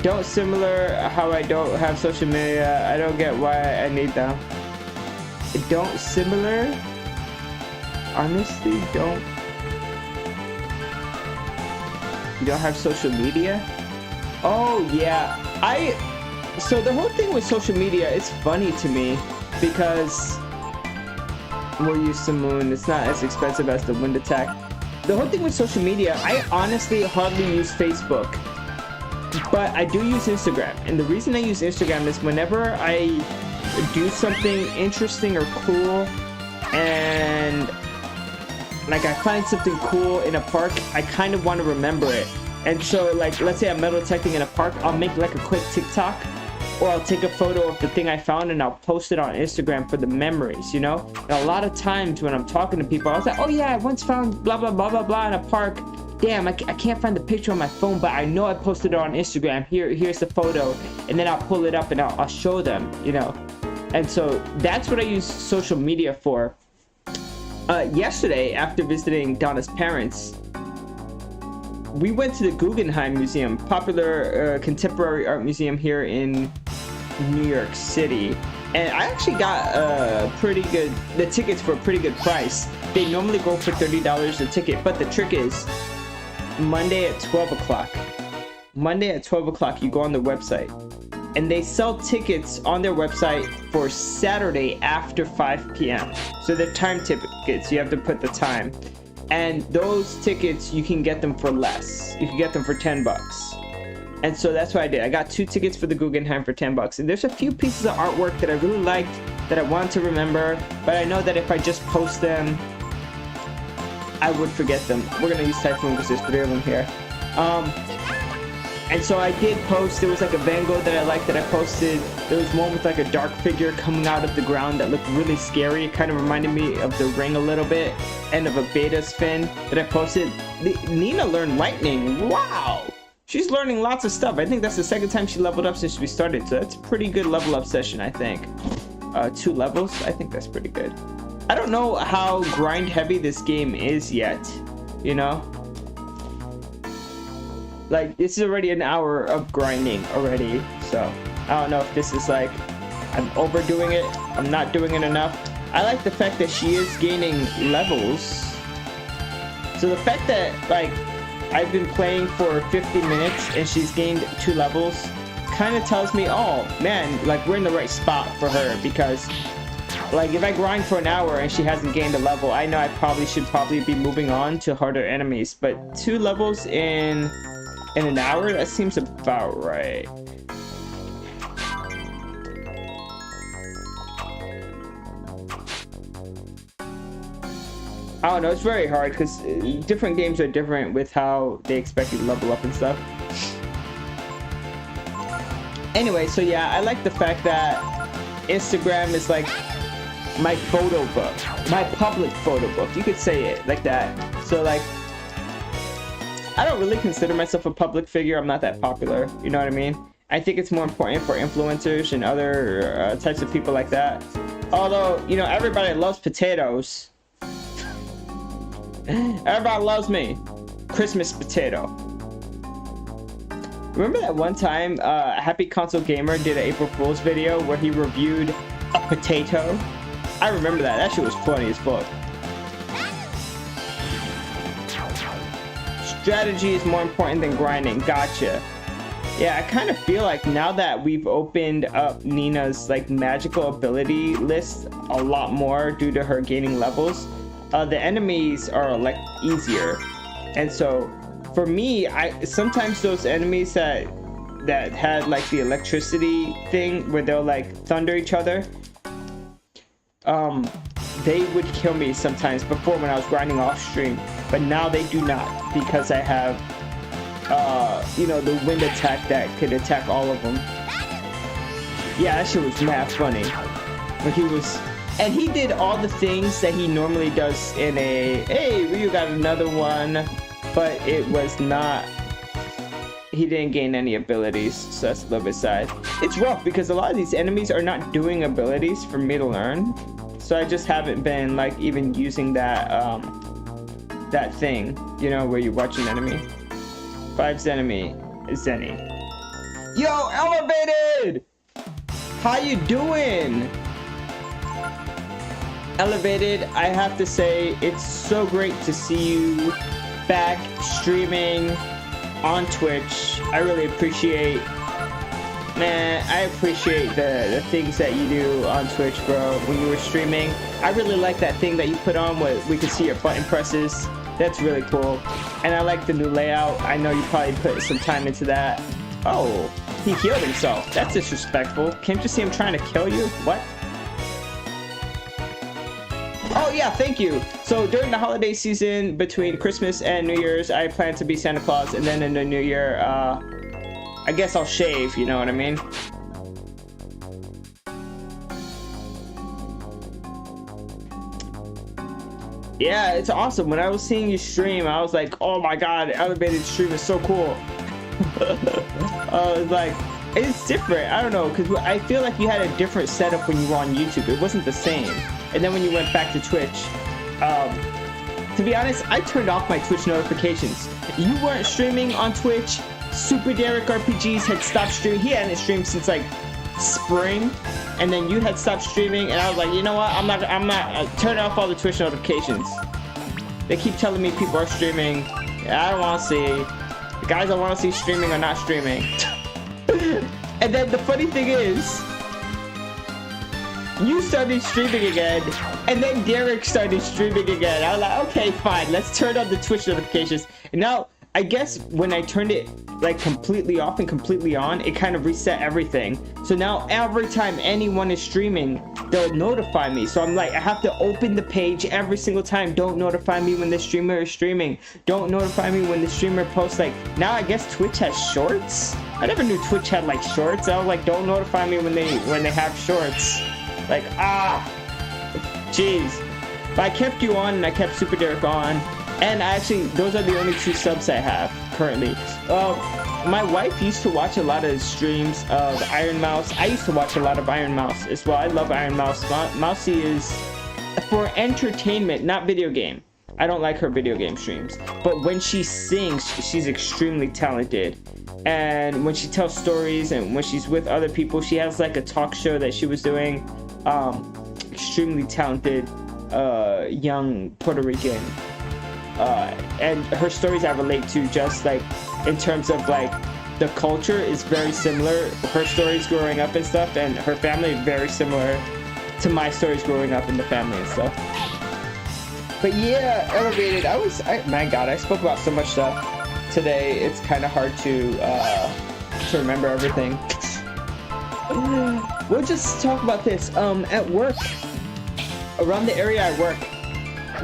don't similar how I don't have social media. I don't get why I need them. Don't similar, honestly, don't. You don't have social media? Oh yeah, so the whole thing with social media is funny to me because we're used to Moon. It's not as expensive as the Wind Attack. The whole thing with social media, I honestly hardly use Facebook, but I do use Instagram. And the reason I use Instagram is whenever I do something interesting or cool, and like I find something cool in a park, I kind of want to remember it. And so like, let's say I'm metal detecting in a park, I'll make like a quick TikTok, or I'll take a photo of the thing I found and I'll post it on Instagram for the memories, you know? And a lot of times when I'm talking to people, I was like, oh yeah, I once found blah blah blah blah blah in a park. Damn, I can't find the picture on my phone, but I know I posted it on Instagram. Here's the photo. And then I'll pull it up and I'll show them, you know? And so that's what I use social media for. Yesterday, after visiting Donna's parents, we went to the Guggenheim Museum, popular contemporary art museum here in New York City. And I actually got the tickets for a pretty good price. They normally go for $30 a ticket, but the trick is Monday at 12 o'clock. Monday at 12 o'clock, you go on the website, and they sell tickets on their website for Saturday after 5 p.m. So they're time tickets, you have to put the time. And those tickets, you can get them for less. You can get them for 10 bucks. And so that's what I did. I got 2 tickets for the Guggenheim for 10 bucks. And there's a few pieces of artwork that I really liked that I wanted to remember, but I know that if I just post them, I would forget them. We're gonna use Typhoon because there's 3 of them here. And so I did post. There was like a Van Gogh that I liked that I posted. There was one with like a dark figure coming out of the ground that looked really scary. It kind of reminded me of The Ring a little bit, and of a Beta's fin that I posted. Nina learned lightning. Wow! She's learning lots of stuff. I think that's the 2nd time she leveled up since we started, so that's a pretty good level up session, I think. 2 levels? I think that's pretty good. I don't know how grind heavy this game is yet, you know? Like, this is already an hour of grinding already, so I don't know if this is like, I'm overdoing it, I'm not doing it enough. I like the fact that she is gaining levels. So the fact that, like, I've been playing for 50 minutes and she's gained 2 levels kind of tells me, oh man, like we're in the right spot for her, because like if I grind for an hour and she hasn't gained a level, I know I should be moving on to harder enemies. But 2 levels in an hour, that seems about right. I don't know, it's very hard because different games are different with how they expect you to level up and stuff. Anyway, so yeah, I like the fact that Instagram is like my photo book, my public photo book. You could say it like that. So like, I don't really consider myself a public figure. I'm not that popular, you know what I mean? I think it's more important for influencers and other types of people like that. Although, you know, everybody loves potatoes. Everybody loves me. Christmas potato. Remember that one time Happy Console Gamer did an April Fool's video where he reviewed a potato? I remember that. That shit was funny as fuck. Strategy is more important than grinding. Gotcha. Yeah, I kind of feel like now that we've opened up Nina's like magical ability list a lot more due to her gaining levels, the enemies are like easier. And so for me, sometimes those enemies that had like the electricity thing where they'll like thunder each other, they would kill me sometimes before when I was grinding off stream, but now they do not, because I have you know, the wind attack that could attack all of them. Yeah, that shit was mad funny. Like he did all the things that he normally does in a, hey, Ryu got another one, but it was not he didn't gain any abilities, so that's a little bit sad. It's rough because a lot of these enemies are not doing abilities for me to learn, so I just haven't been like even using that that thing, you know, where you watch an enemy. 5's enemy is Zenny. Yo, Elevated! How you doing? Elevated, I have to say, it's so great to see you back streaming on Twitch. I really appreciate, man, I appreciate the things that you do on Twitch, bro. When you were streaming, I really like that thing that you put on where we can see your button presses. That's really cool. And I like the new layout. I know you probably put some time into that. Oh, he healed himself. That's disrespectful. Can't you see him trying to kill you? What? Oh yeah, thank you. So during the holiday season between Christmas and New Year's, I plan to be Santa Claus, and then in the New Year, I guess I'll shave, you know what I mean? Yeah, it's awesome. When I was seeing you stream, I was like, oh my god, Elevated stream is so cool. It's like, it's different. I don't know, because I feel like you had a different setup when you were on YouTube. It wasn't the same. And then when you went back to Twitch, to be honest, I turned off my Twitch notifications. You weren't streaming on Twitch. Super Derek RPGs had stopped streaming. He hadn't streamed since like spring, and then you had stopped streaming, and I was like, you know what? I'm not turning off all the Twitch notifications. They keep telling me people are streaming. I don't want to see. The guys I want to see streaming are not streaming. And then the funny thing is, you started streaming again, and then Derek started streaming again. I was like, okay, fine, let's turn on the Twitch notifications. And now, I guess when I turned it like completely off and completely on, it kind of reset everything. So now every time anyone is streaming, they'll notify me. So I'm like, I have to open the page every single time. Don't notify me when the streamer is streaming. Don't notify me when the streamer posts. Like, now I guess Twitch has shorts? I never knew Twitch had like shorts. I was like, don't notify me when they have shorts. Like, jeez. But I kept you on, and I kept Super Derek on, and those are the only 2 subs I have currently. My wife used to watch a lot of streams of Iron Mouse. I used to watch a lot of Iron Mouse as well. I love Iron Mouse. Mousy is for entertainment, not video game. I don't like her video game streams, but when she sings, she's extremely talented. And when she tells stories, and when she's with other people, she has like a talk show that she was doing. Extremely talented young Puerto Rican, and her stories I relate to, just like in terms of like the culture is very similar. Her stories growing up and stuff, and her family is very similar to my stories growing up in the family and stuff. But yeah, Elevated, my god, I spoke about so much stuff today. It's kind of hard to remember everything. We'll just talk about this. At work, around the area I work,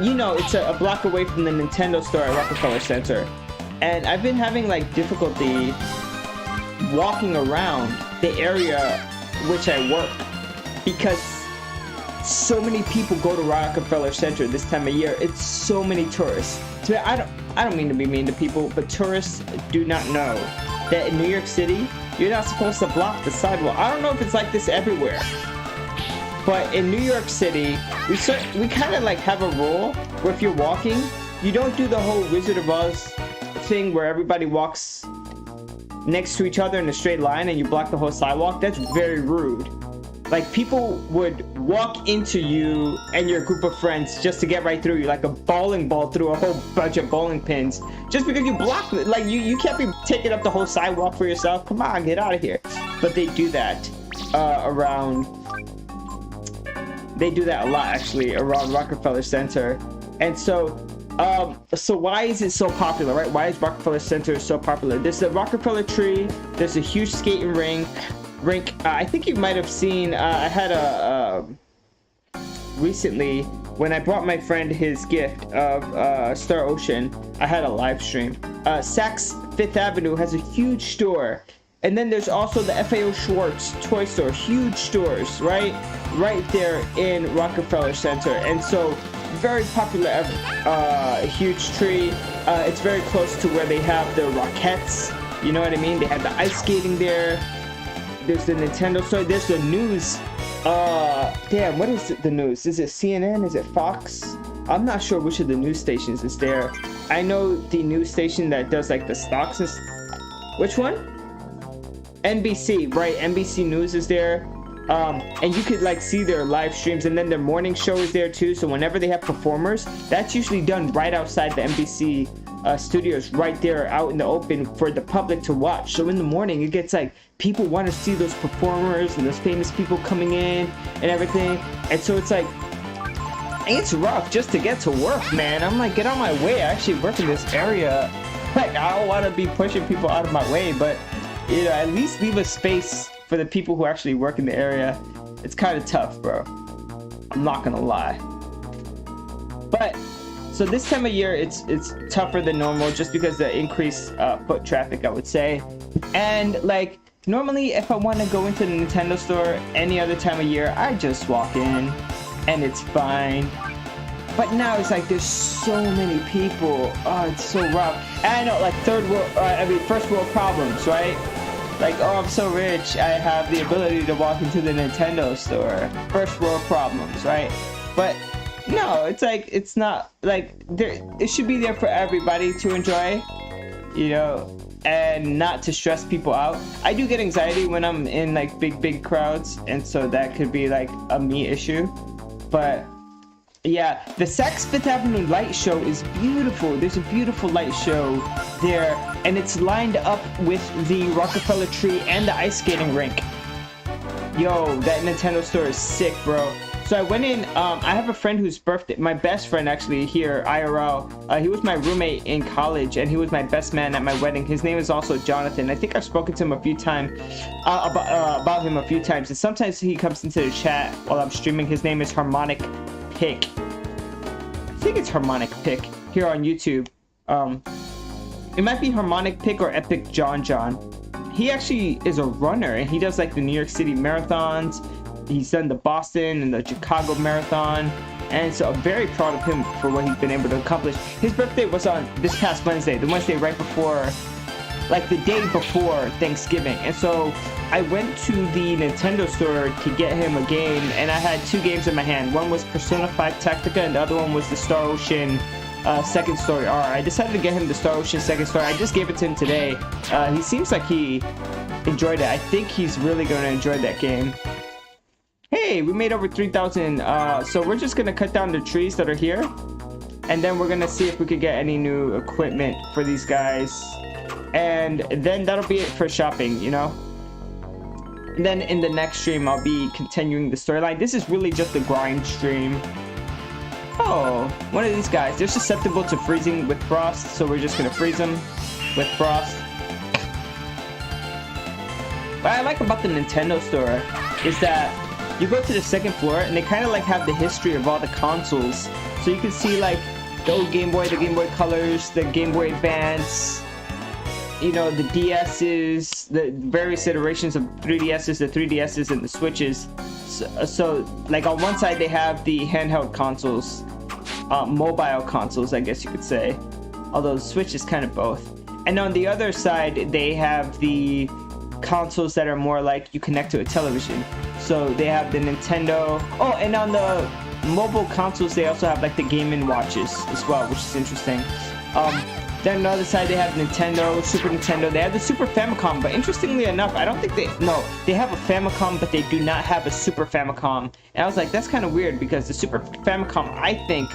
you know, it's a block away from the Nintendo store at Rockefeller Center, and I've been having like difficulty walking around the area which I work because so many people go to Rockefeller Center this time of year. It's so many tourists. So I don't mean to be mean to people, but tourists do not know that in New York City, you're not supposed to block the sidewalk. I don't know if it's like this everywhere, but in New York City, we kind of like have a rule where if you're walking, you don't do the whole Wizard of Oz thing where everybody walks next to each other in a straight line and you block the whole sidewalk. That's very rude. Like, people would walk into you and your group of friends just to get right through you, like a bowling ball through a whole bunch of bowling pins, just because you blocked it. Like, you can't be taking up the whole sidewalk for yourself. Come on, get out of here. But they do that they do that a lot, actually, around Rockefeller Center. And so why is it so popular, right? Why is Rockefeller Center so popular? There's the Rockefeller tree. There's a huge skating rink. I think you might have seen, I had recently, when I brought my friend his gift of Star Ocean, I had a live stream. Saks Fifth Avenue has a huge store. And then there's also the FAO Schwartz toy store, huge stores, right there in Rockefeller Center. And so, very popular, huge tree. It's very close to where they have the Rockettes You know what I mean? They had the ice skating there. There's the Nintendo store. There's the news. Damn, what is the news? Is it CNN? Is it Fox? I'm not sure which of the news stations is there. I know the news station that does like the stocks and which one? NBC, right? NBC News is there. And you could like see their live streams, and then their morning show is there too. So whenever they have performers, that's usually done right outside the NBC studios, right there out in the open for the public to watch. So in the morning, it gets like people want to see those performers and those famous people coming in and everything. And so it's like, it's rough just to get to work, man. I'm like, get out of my way. I actually work in this area. Like, I don't want to be pushing people out of my way, but you know, at least leave a space for the people who actually work in the area. It's kind of tough, bro. I'm not gonna lie. But so this time of year, it's tougher than normal just because the increased foot traffic, I would say. And like normally, if I want to go into the Nintendo store any other time of year, I just walk in and it's fine. But now it's like there's so many people. Oh, it's so rough. And I know, like first world problems, right? Like, oh, I'm so rich, I have the ability to walk into the Nintendo store. First world problems, right? But no, it's like, it's not like there. It should be there for everybody to enjoy, you know, and not to stress people out. I do get anxiety when I'm in like big crowds, and so that could be like a me issue. But yeah, the Saks Fifth Avenue light show is beautiful. There's a beautiful light show there, and it's lined up with the Rockefeller Tree and the ice skating rink. Yo, that Nintendo store is sick, bro. So I went in, I have a friend whose birthday, my best friend actually here, IRL, he was my roommate in college, and he was my best man at my wedding. His name is also Jonathan. I think I've spoken to him a few times, about him a few times, and sometimes he comes into the chat while I'm streaming. His name is Harmonic Pick. I think it's Harmonic Pick here on YouTube. It might be Harmonic Pick or Epic John. He actually is a runner, and he does like the New York City marathons. He's done the Boston and the Chicago marathon, and so I'm very proud of him for what he's been able to accomplish. His birthday was on this past Wednesday, the Wednesday right before, like the day before Thanksgiving. And so I went to the Nintendo store to get him a game, and I had two games in my hand. One was Persona 5 Tactica, and the other one was the Star Ocean Second Story R. I decided to get him the Star Ocean Second Story. I just gave it to him today. He seems like he enjoyed it. I think he's really going to enjoy that game. Hey, we made over 3,000. So we're just going to cut down the trees that are here, and then we're going to see if we could get any new equipment for these guys. And then that'll be it for shopping, you know? And then in the next stream, I'll be continuing the storyline. This is really just a grind stream. Oh, one of these guys. They're susceptible to freezing with frost, so we're just gonna freeze them with frost. What I like about the Nintendo store is that you go to the second floor, and they kind of like have the history of all the consoles. So you can see like the old Game Boy, the Game Boy Colors, the Game Boy Advance, you know, the DS's, the various iterations of 3DS's, the 3DS's, and the Switches. So like on one side they have the handheld consoles, mobile consoles, I guess you could say, although the Switch is kind of both. And on the other side they have the consoles that are more like you connect to a television. So they have the Nintendo. Oh, and on the mobile consoles they also have like the Game & Watches as well, which is interesting. Then on the other side they have Nintendo, Super Nintendo. They have the Super Famicom, but interestingly enough, I don't think they have a Famicom, but they do not have a Super Famicom. And I was like, that's kind of weird, because the Super Famicom, I think,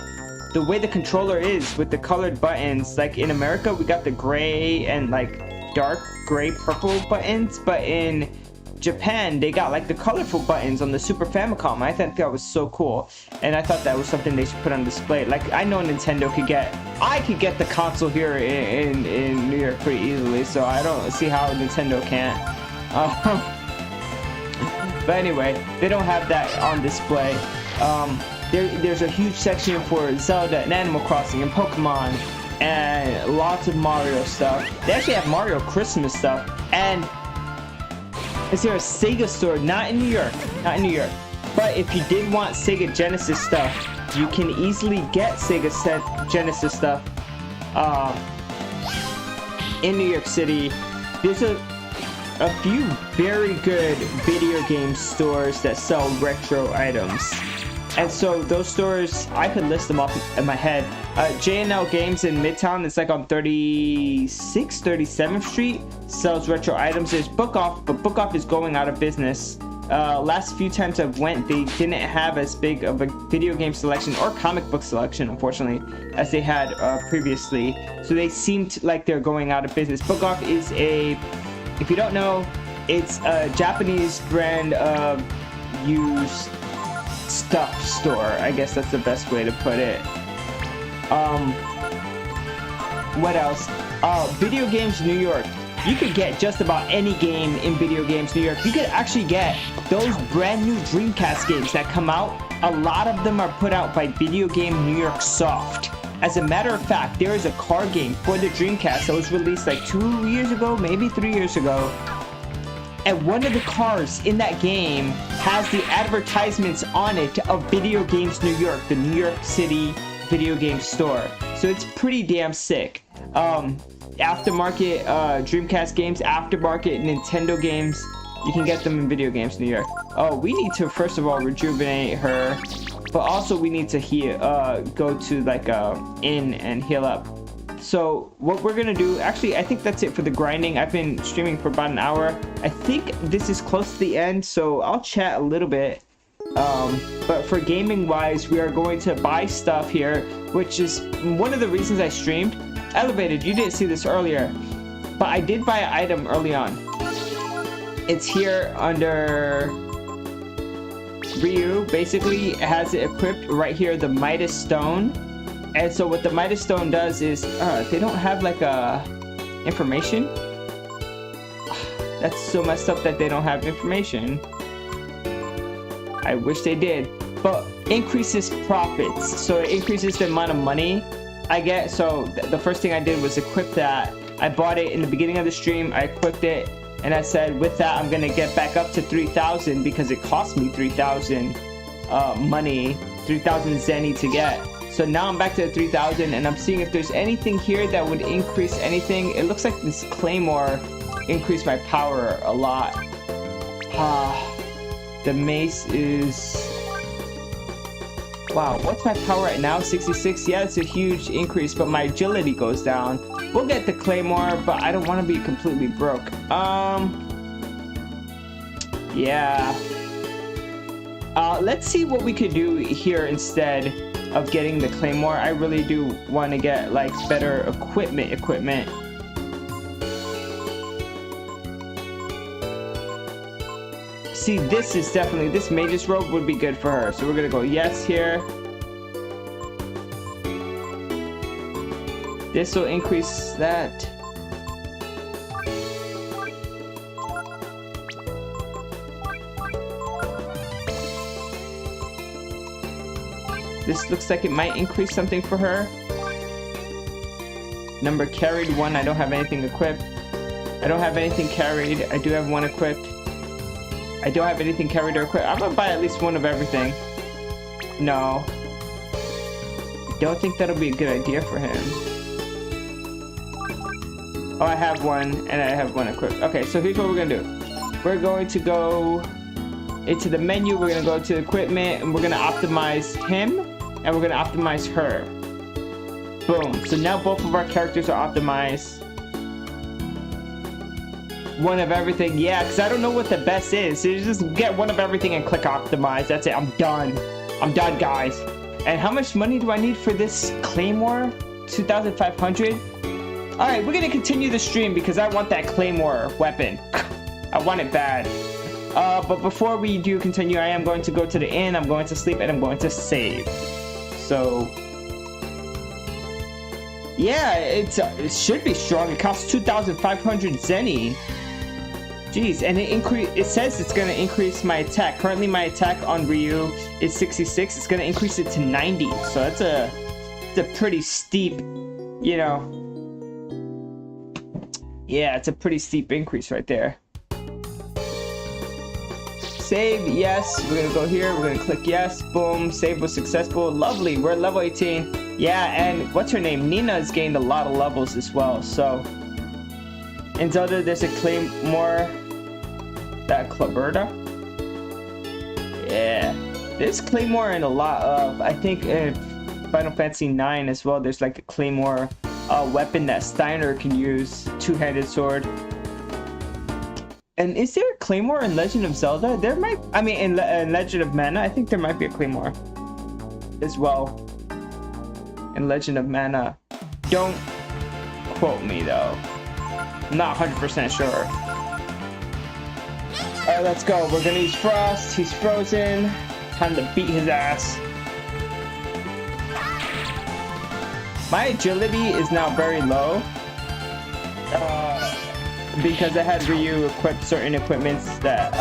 the way the controller is with the colored buttons, like in America, we got the gray and like dark gray purple buttons, but in Japan, they got like the colorful buttons on the Super Famicom. I thought that was so cool, and I thought that was something they should put on display. Like, I know Nintendo I could get the console here in New York pretty easily, so I don't see how Nintendo can't. But anyway, they don't have that on display. There's a huge section for Zelda and Animal Crossing and Pokemon, and lots of Mario stuff. They actually have Mario Christmas stuff. And is there a Sega store? Not in New York. Not in New York. But if you did want Sega Genesis stuff, you can easily get Sega Genesis stuff in New York City. there's a few very good video game stores that sell retro items. And so those stores, I could list them off in my head. J&L Games in Midtown, it's like on 37th Street, sells retro items. There's Book Off, but Book Off is going out of business. Last few times I've went, they didn't have as big of a video game selection or comic book selection, unfortunately, as they had previously. So they seemed like they're going out of business. Book Off is a, if you don't know, it's a Japanese brand of used stuff store. I guess that's the best way to put it. What else? Video Games New York. You could get just about any game in Video Games New York. You could actually get those brand new Dreamcast games that come out. A lot of them are put out by Video Game New York Soft. As a matter of fact, there is a car game for the Dreamcast that was released like 2 years ago, maybe 3 years ago. And one of the cars in that game has the advertisements on it of Video Games New York, the New York City video game store. So it's pretty damn sick. Aftermarket Dreamcast games, aftermarket Nintendo games, you can get them in Video Games New York. Oh, we need to first of all rejuvenate her, but also we need to heal, go to like inn and heal up. So what we're gonna do, actually I think that's it for the grinding. I've been streaming for about an hour. I think this is close to the end, so I'll chat a little bit. But for gaming wise, we are going to buy stuff here, which is one of the reasons I streamed. Elevated, you didn't see this earlier, but I did buy an item early on. It's here under Ryu. Basically, it has it equipped right here, the Midas Stone. And so what the Midas Stone does is, they don't have like information. That's so messed up that they don't have information. I wish they did. But increases profits, so it increases the amount of money I get. So the first thing I did was equip that. I bought it in the beginning of the stream. I equipped it, and I said with that I'm gonna get back up to 3,000 because it cost me 3,000 money, 3,000 zenny to get. So now I'm back to 3,000, and I'm seeing if there's anything here that would increase anything. It looks like this claymore increased my power a lot. The mace is, wow, what's my power right now? 66. Yeah, it's a huge increase, but my agility goes down. We'll get the claymore, but I don't want to be completely broke. Yeah. Let's see what we could do here instead of getting the claymore. I really do want to get like better equipment. See, this is definitely, this mage's robe would be good for her. So we're gonna go yes here. This will increase that. This looks like it might increase something for her. Number carried 1. I don't have anything equipped. I don't have anything carried. I do have 1 equipped. I don't have anything carried or equipped. I'm gonna buy at least 1 of everything. No. I don't think that'll be a good idea for him. Oh, I have 1 and I have 1 equipped. Okay, so here's what we're gonna do. We're going to go into the menu. We're gonna go to equipment and we're gonna optimize him and we're gonna optimize her. Boom. So now both of our characters are optimized. 1 of everything. Yeah, because I don't know what the best is. So you just get 1 of everything and click optimize. That's it. I'm done. I'm done, guys. And how much money do I need for this claymore? 2,500. All right, we're gonna continue the stream because I want that claymore weapon. I want it bad. But before we do continue, I am going to go to the inn. I'm going to sleep and I'm going to save. So yeah, it should be strong. It costs 2,500 zenny. Jeez, and it says it's gonna increase my attack. Currently my attack on Ryu is 66. It's gonna increase it to 90. So it's a pretty steep, you know. Yeah, it's a pretty steep increase right there. Save, yes. We're gonna go here. We're gonna click yes. Boom. Save was successful. Lovely. We're level 18. Yeah, and what's her name? Nina has gained a lot of levels as well. So In Zelda, there's a Claymore. That Claberta? Yeah. There's Claymore in a lot of, I think in Final Fantasy 9 as well, there's like a Claymore weapon that Steiner can use. Two-handed sword. And is there a Claymore in Legend of Zelda? There might, I mean, in Legend of Mana, I think there might be a Claymore as well. In Legend of Mana. Don't quote me though. I'm not 100% sure. Alright, let's go. We're gonna use Frost. He's frozen. Time to beat his ass. My agility is now very low. Because I had Ryu equip certain equipments that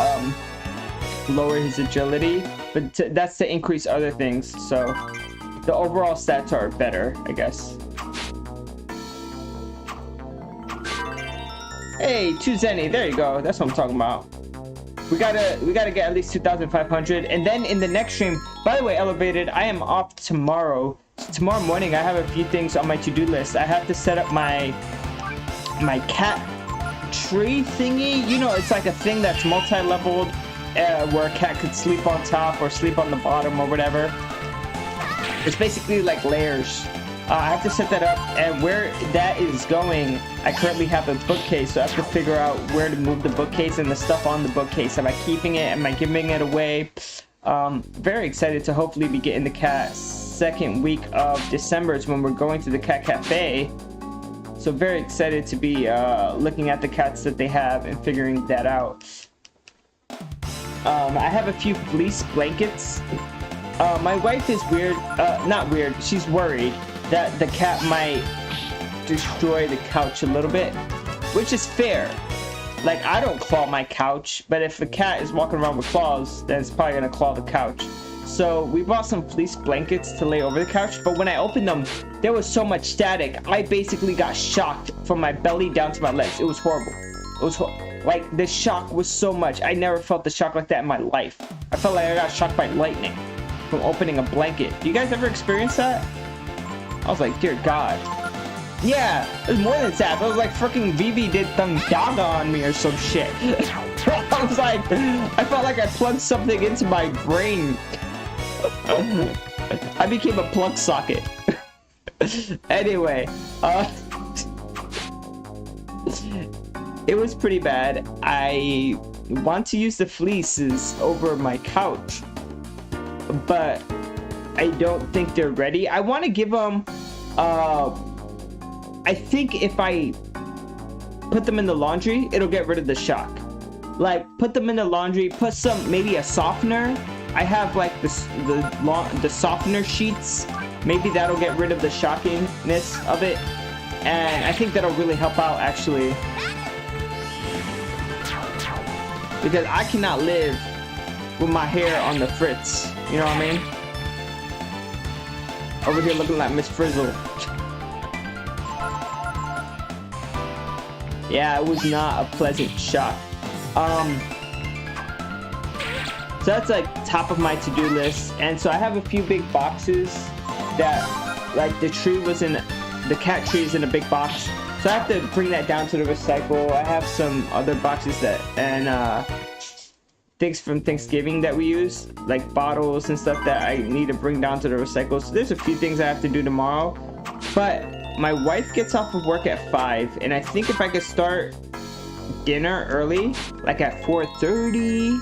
lower his agility. But that's to increase other things. So the overall stats are better, I guess. Hey, 2 Zenny. There you go. That's what I'm talking about. We gotta get at least 2,500, and then in the next stream. By the way, Elevated, I am off tomorrow. Tomorrow morning, I have a few things on my to-do list. I have to set up my cat tree thingy. You know, it's like a thing that's multi-leveled, where a cat could sleep on top or sleep on the bottom or whatever. It's basically like layers. I have to set that up, and where that is going, I currently have a bookcase, so I have to figure out where to move the bookcase and the stuff on the bookcase. Am I keeping it? Am I giving it away? Very excited to hopefully be getting the cat second week of December is when we're going to the cat cafe. So very excited to be looking at the cats that they have and figuring that out. I have a few fleece blankets. My wife is weird, not weird, she's worried that the cat might destroy the couch a little bit, which is fair. Like, I don't claw my couch, but if the cat is walking around with claws, then it's probably gonna claw the couch. So we bought some fleece blankets to lay over the couch, but when I opened them, there was so much static, I basically got shocked from my belly down to my legs. It was horrible. It was like, the shock was so much. I never felt the shock like that in my life. I felt like I got shocked by lightning from opening a blanket. Do you guys ever experience that? I was like, dear God. Yeah, it was more than that. It was like freaking Vivi did some daga on me or some shit. I was like, I felt like I plugged something into my brain. I became a plug socket. Anyway, it was pretty bad. I want to use the fleeces over my couch, but I don't think they're ready. I want to give them, I think if I put them in the laundry, it'll get rid of the shock. Like, put them in the laundry, put some, maybe a softener. I have like the softener sheets. Maybe that'll get rid of the shockingness of it. And I think that'll really help out, actually. Because I cannot live with my hair on the fritz. You know what I mean? Over here looking like Miss Frizzle. Yeah, it was not a pleasant shock. So that's like top of my to-do list. And so I have a few big boxes that, like, the tree was in, the cat tree is in a big box. So I have to bring that down to the recycle. I have some other boxes that, and things from Thanksgiving that we use, like bottles and stuff that I need to bring down to the recycle. So there's a few things I have to do tomorrow. But my wife gets off of work at 5, and I think if I could start dinner early, like at 4:30,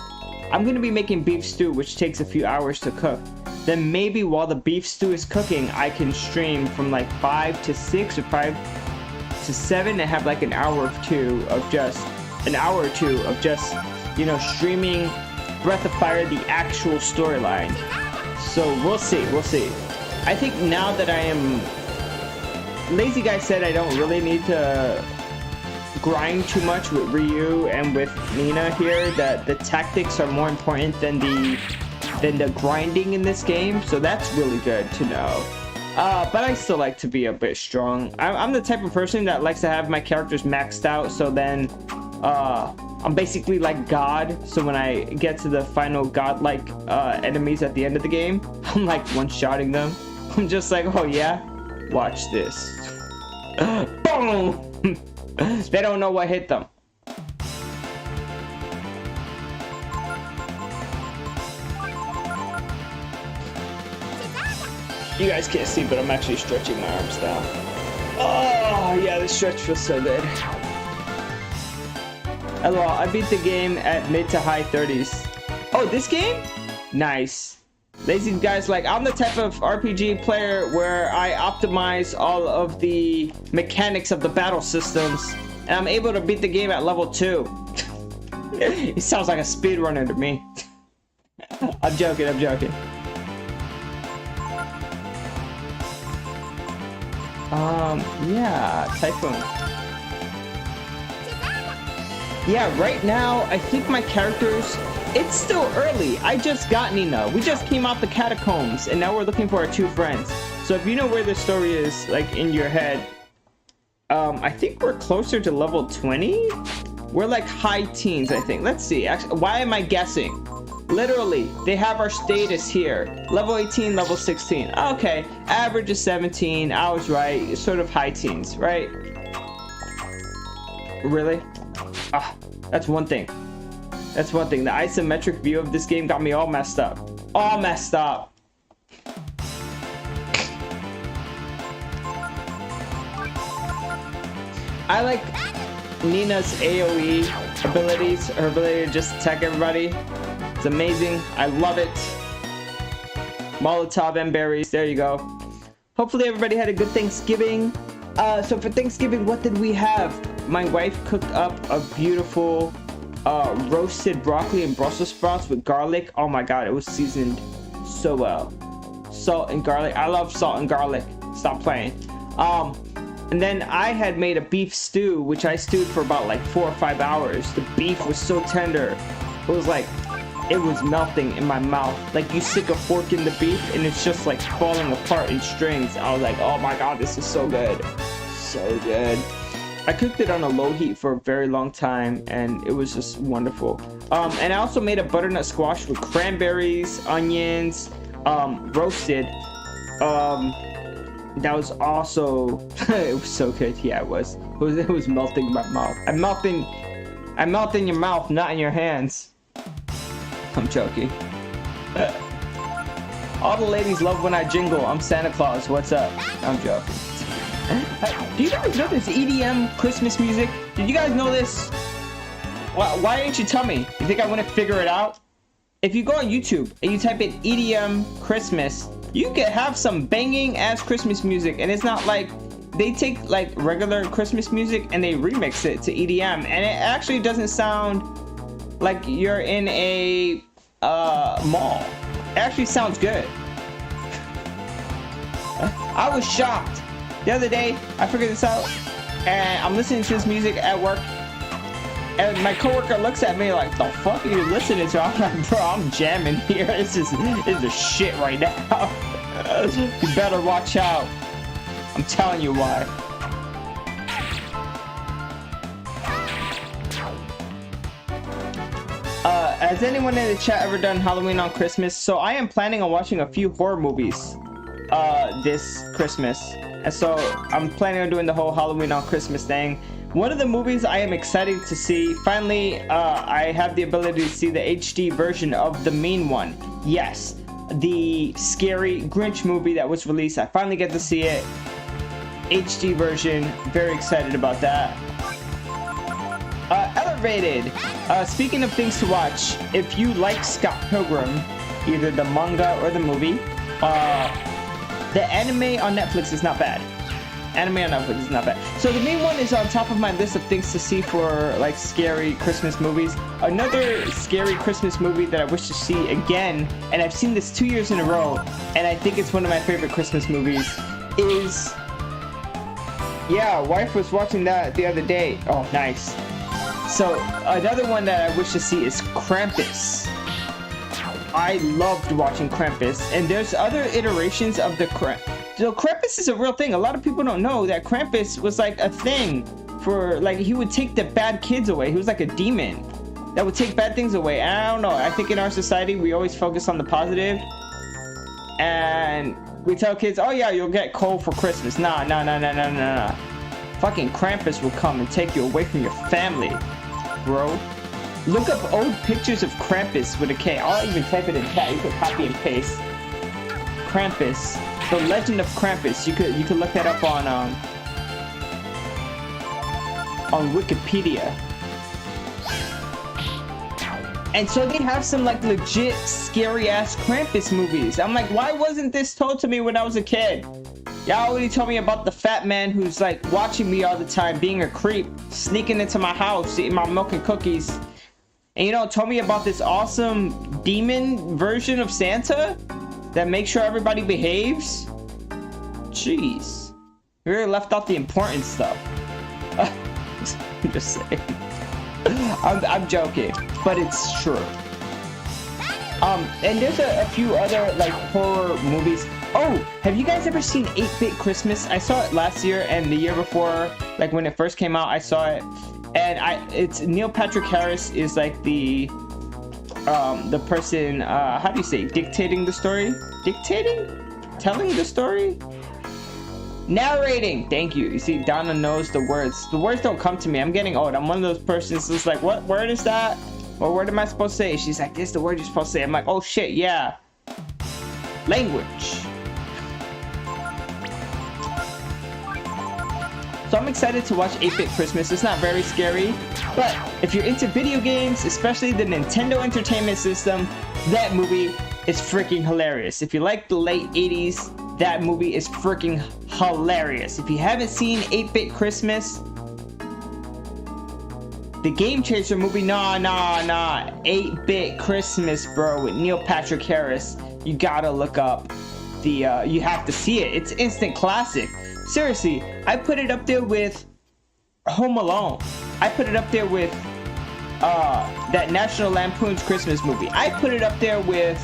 I'm gonna be making beef stew, which takes a few hours to cook. Then maybe while the beef stew is cooking, I can stream from like 5 to 6 or 5 to 7 and have like an hour or two of just, you know, streaming Breath of Fire, the actual storyline. So we'll see. I think now that I am, Lazy Guy said I don't really need to grind too much with Ryu and with Nina here, that the tactics are more important than the grinding in this game. So that's really good to know. But I still like to be a bit strong. I'm the type of person that likes to have my characters maxed out, so then I'm basically like God. So when I get to the final godlike enemies at the end of the game, I'm like one-shotting them. I'm just like, oh yeah, watch this. Boom! They don't know what hit them. You guys can't see, but I'm actually stretching my arms now. Oh, yeah, the stretch feels so good. LOL, I beat the game at mid to high 30s. Oh, this game? Nice. Lazy guys, like, I'm the type of RPG player where I optimize all of the mechanics of the battle systems, and I'm able to beat the game at level 2. It sounds like a speedrunner to me. I'm joking, I'm joking. Yeah, Typhoon. Yeah, right now, I think my characters, it's still early. I just got Nina. We just came out the catacombs, and now we're looking for our 2 friends. So if you know where the story is, like, in your head, I think we're closer to level 20? We're like high teens, I think. Let's see. Actually, why am I guessing? Literally, they have our status here. Level 18, level 16. Okay, average is 17. I was right. It's sort of high teens, right? Really? Ah, that's one thing. That's one thing. The isometric view of this game got me all messed up. All messed up. I like Nina's AOE abilities. Her ability to just attack everybody. It's amazing. I love it. Molotov and berries. There you go. Hopefully everybody had a good Thanksgiving. So for Thanksgiving, what did we have? My wife cooked up a beautiful roasted broccoli and Brussels sprouts with garlic. Oh my god, it was seasoned so well. Salt and garlic. I love salt and garlic. Stop playing. And then I had made a beef stew, which I stewed for about like 4 or 5 hours. The beef was so tender. It was like, it was melting in my mouth. Like you stick a fork in the beef and it's just like falling apart in strings. I was like, oh my god, this is so good. So good. I cooked it on a low heat for a very long time and it was just wonderful. And I also made a butternut squash with cranberries, onions, roasted. That was also it was so good. Yeah, it was melting in my mouth. I'm melting in your mouth, not in your hands. I'm joking. All the ladies love when I jingle. I'm Santa Claus. What's up? I'm joking. Do you guys know this EDM Christmas music? Did you guys know this? Why didn't you tell me? You think I wouldn't figure it out? If you go on YouTube and you type in EDM Christmas, you can have some banging ass Christmas music, and it's not like they take like regular Christmas music and they remix it to EDM, and it actually doesn't sound like you're in a mall. It actually sounds good. I was shocked. The other day, I figured this out, and I'm listening to this music at work, and my coworker looks at me like, the fuck are you listening to? I'm like, bro, I'm jamming here. This is the shit right now. You better watch out. I'm telling you why. Has anyone in the chat ever done Halloween on Christmas? So I am planning on watching a few horror movies this Christmas. And so I'm planning on doing the whole Halloween on Christmas thing. One of the movies I am excited to see, finally, I have the ability to see the HD version of The Mean One. Yes, the scary Grinch movie that was released. I finally get to see it. HD version. Very excited about that. Elevated. Speaking of things to watch, if you like Scott Pilgrim, either the manga or the movie, the anime on Netflix is not bad. Anime on Netflix is not bad. So The Mean One is on top of my list of things to see for like scary Christmas movies. Another scary Christmas movie that I wish to see again, and I've seen this 2 years in a row, and I think it's one of my favorite Christmas movies, is... Yeah, wife was watching that the other day. Oh, nice. So another one that I wish to see is Krampus. I loved watching Krampus, and there's other iterations of the So Krampus is a real thing. A lot of people don't know that Krampus was like a thing for, like, he would take the bad kids away. He was like a demon that would take bad things away. And I don't know, I think in our society we always focus on the positive, and we tell kids, oh yeah, you'll get coal for Christmas. Nah. fucking Krampus will come and take you away from your family, bro. Look up old pictures of Krampus with a K. I'll even type it in chat. You can copy and paste. Krampus. The Legend of Krampus. You could look that up on Wikipedia. And so they have some like legit scary ass Krampus movies. I'm like, why wasn't this told to me when I was a kid? Y'all already told me about the fat man who's like watching me all the time, being a creep, sneaking into my house, eating my milk and cookies. And you know, told me about this awesome demon version of Santa that makes sure everybody behaves. Jeez. We really left out the important stuff. I'm just saying. I'm joking, but it's true. And there's a few other like horror movies. Oh, have you guys ever seen 8-Bit Christmas? I saw it last year and the year before, like when it first came out, I saw it. And it's Neil Patrick Harris is like the person, how do you say, dictating the story? Dictating? Telling the story? Narrating. Thank you. You see, Donna knows the words. The words don't come to me. I'm getting old. I'm one of those persons who's like, what word is that? What word am I supposed to say? She's like, this is the word you're supposed to say. I'm like, oh shit, yeah. Language. So I'm excited to watch 8-Bit Christmas. It's not very scary, but if you're into video games, especially the Nintendo Entertainment System, that movie is freaking hilarious. If you like the late 80s, that movie is freaking hilarious. If you haven't seen 8-Bit Christmas, the Game Changer movie, nah, 8-Bit Christmas, bro, with Neil Patrick Harris, you gotta look up the, you have to see it. It's instant classic. Seriously, I put it up there with Home Alone. I put it up there with that National Lampoon's Christmas movie. I put it up there with,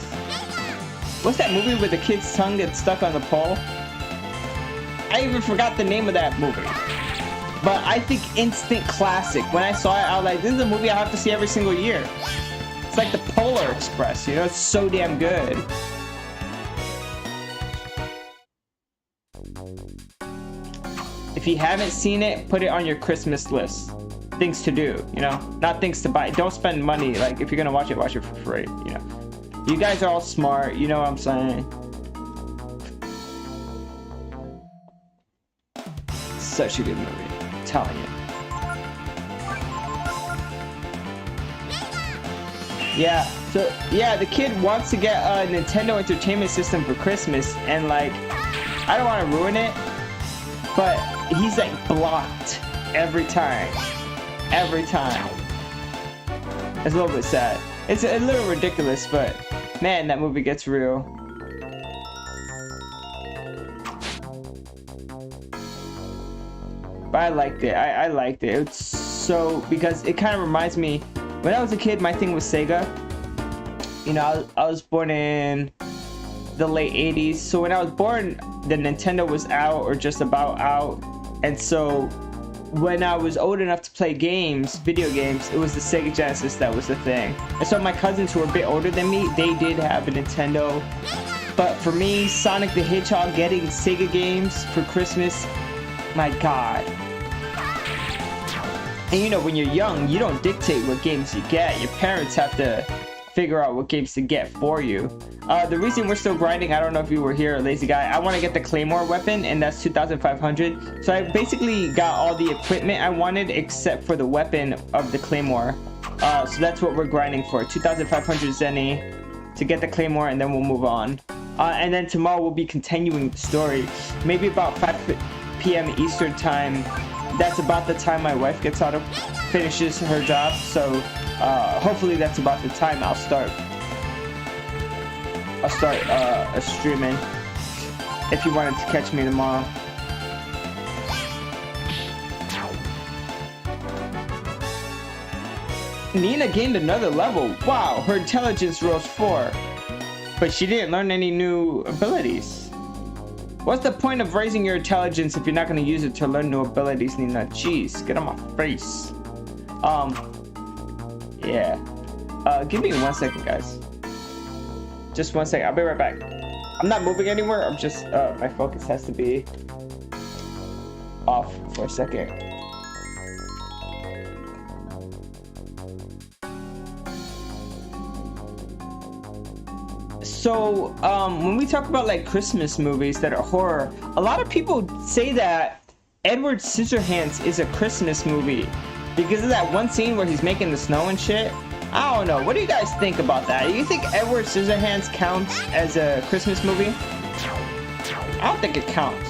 what's that movie where the kid's tongue gets stuck on the pole? I even forgot the name of that movie. But I think instant classic. When I saw it, I was like, this is a movie I have to see every single year. It's like the Polar Express, you know? It's so damn good. If you haven't seen it, put it on your Christmas list. Things to do, you know? Not things to buy. Don't spend money. Like, if you're gonna watch it for free, you know? You guys are all smart, you know what I'm saying? Such a good movie, I'm telling you. Yeah, so, yeah, the kid wants to get a Nintendo Entertainment System for Christmas, and like, I don't want to ruin it, but he's like blocked every time. Every time. It's a little bit sad. It's a little ridiculous, but man, that movie gets real. But I liked it. I liked it. It's so, because it kind of reminds me, when I was a kid, my thing was Sega. You know, I was born in the late 80s. So when I was born, the Nintendo was out or just about out. And so when I was old enough to play games, video games, it was the Sega Genesis that was the thing. And so my cousins who were a bit older than me, they did have a Nintendo. But for me, Sonic the Hedgehog, getting Sega games for Christmas, my God. And you know, when you're young, you don't dictate what games you get. Your parents have to figure out what games to get for you. The reason we're still grinding, I don't know if you were here, lazy guy, I want to get the Claymore weapon, and that's 2,500. So I basically got all the equipment I wanted except for the weapon of the Claymore. So that's what we're grinding for, 2,500 Zenny to get the Claymore, and then we'll move on. And then tomorrow we'll be continuing the story, maybe about 5 p.m. Eastern time. That's about the time my wife gets out of, finishes her job, so hopefully that's about the time I'll start streaming, if you wanted to catch me tomorrow. Nina gained another level. Wow, her intelligence rose 4, but she didn't learn any new abilities. What's the point of raising your intelligence if you're not going to use it to learn new abilities, Nina? Jeez, get on my face. Yeah. Give me 1 second, guys. Just 1 second. I'll be right back. I'm not moving anywhere. I'm just, my focus has to be off for a second. So when we talk about like Christmas movies that are horror, a lot of people say that Edward Scissorhands is a Christmas movie because of that one scene where he's making the snow and shit. I don't know. What do you guys think about that? Do you think Edward Scissorhands counts as a Christmas movie? I don't think it counts.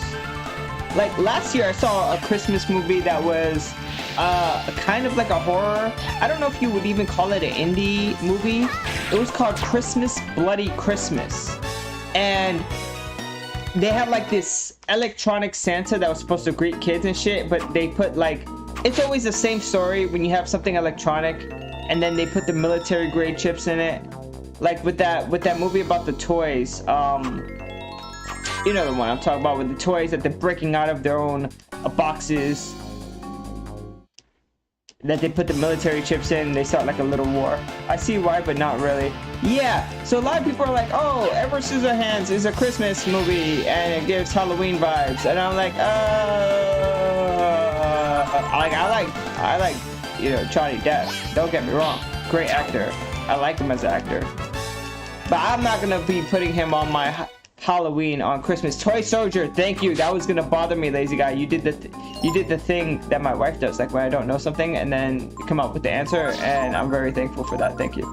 Like last year I saw a Christmas movie that was kind of like a horror. I don't know if you would even call it an indie movie. It was called Christmas Bloody Christmas. And they had like this electronic Santa that was supposed to greet kids and shit, but they put like, it's always the same story when you have something electronic and then they put the military grade chips in it. Like with that movie about the toys, you know the one I'm talking about, with the toys that they're breaking out of their own boxes, that they put the military chips in and they start like a little war. I see why, but not really. Yeah, so a lot of people are like, oh, Edward Scissorhands is a Christmas movie and it gives Halloween vibes, and I'm like, I like, you know, Johnny Depp. Don't get me wrong, great actor. I like him as an actor, but I'm not gonna be putting him on my Halloween on Christmas. Toy Soldier, thank you. That was gonna bother me, lazy guy. You did the thing that my wife does, like when I don't know something and then come up with the answer, and I'm very thankful for that. Thank you.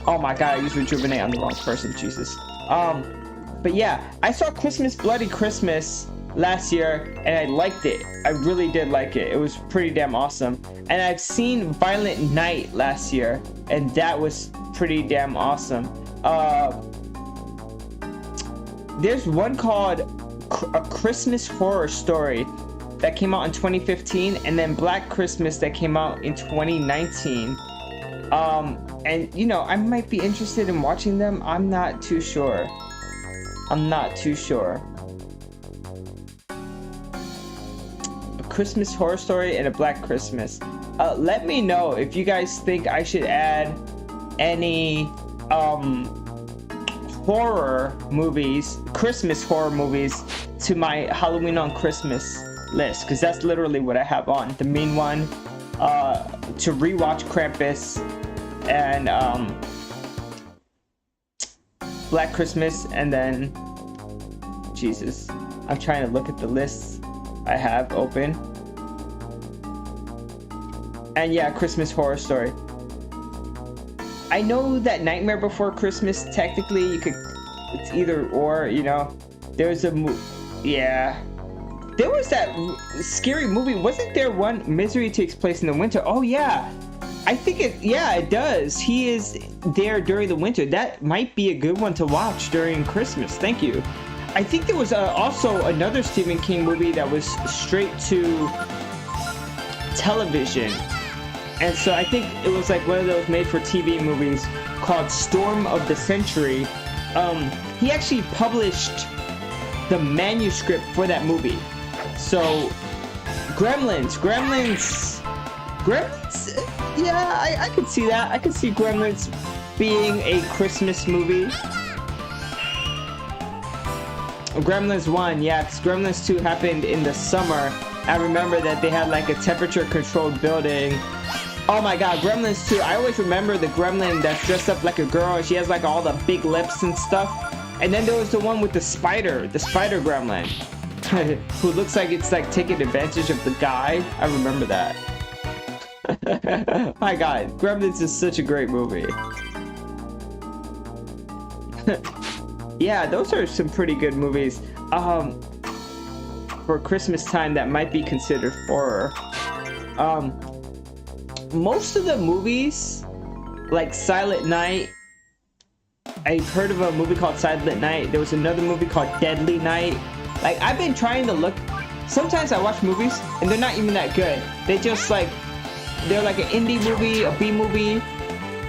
Oh my god, I used Rejuvenate on the wrong person. Jesus. But yeah, I saw Christmas Bloody Christmas last year and I liked it. I really did like it. It was pretty damn awesome. And I've seen Violent Night last year and that was pretty damn awesome. There's one called A Christmas Horror Story that came out in 2015, and then Black Christmas that came out in 2019. And you know, I might be interested in watching them. I'm not too sure. A Christmas Horror Story and a Black Christmas. Let me know if you guys think I should add any horror movies, Christmas horror movies, to my Halloween on Christmas list, because that's literally what I have on. The Mean One, to rewatch Krampus, and Black Christmas, and then Jesus, I'm trying to look at the lists I have open, and yeah, Christmas Horror Story. I know that Nightmare Before Christmas, technically you could, it's either or, you know. There's yeah. There was that scary movie, wasn't there one, Misery Takes Place in the Winter? Oh yeah. I think it does. He is there during the winter. That might be a good one to watch during Christmas. Thank you. I think there was also another Stephen King movie that was straight to television. And so I think it was like one of those made-for-TV movies called Storm of the Century. He actually published the manuscript for that movie. So, Gremlins, yeah, I could see that. I could see Gremlins being a Christmas movie. Gremlins 1, yeah, because Gremlins 2 happened in the summer. I remember that they had like a temperature-controlled building. Oh my god, Gremlins 2. I always remember the gremlin that's dressed up like a girl. She has like all the big lips and stuff. And then there was the one with the spider gremlin, who looks like it's like taking advantage of the guy. I remember that. My god, Gremlins is such a great movie. Yeah, those are some pretty good movies. For Christmas time that might be considered horror. Most of the movies, like Silent Night, I've heard of a movie called Silent Night. There was another movie called Deadly Night. Like, I've been trying to look. Sometimes I watch movies and they're not even that good. They just like, they're like an indie movie, a B movie.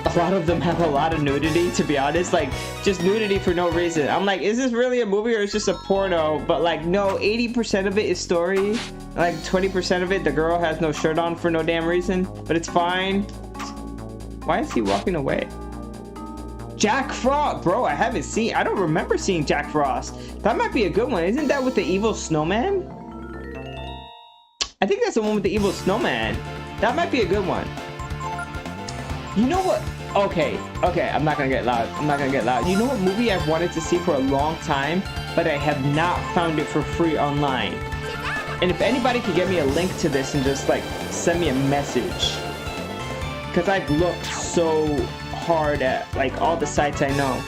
A lot of them have a lot of nudity, to be honest. Like, just nudity for no reason. I'm like, is this really a movie or is this just a porno? But like, no, 80% of it is story. Like 20% of it, the girl has no shirt on for no damn reason, but it's fine. Why is he walking away? Jack Frost, bro, I don't remember seeing Jack Frost. That might be a good one. Isn't that with the evil snowman? I think that's the one with the evil snowman. That might be a good one. You know what? Okay, I'm not gonna get loud. You know what movie I've wanted to see for a long time, but I have not found it for free online? And if anybody could get me a link to this and just like send me a message, because I've looked so hard at like all the sites I know.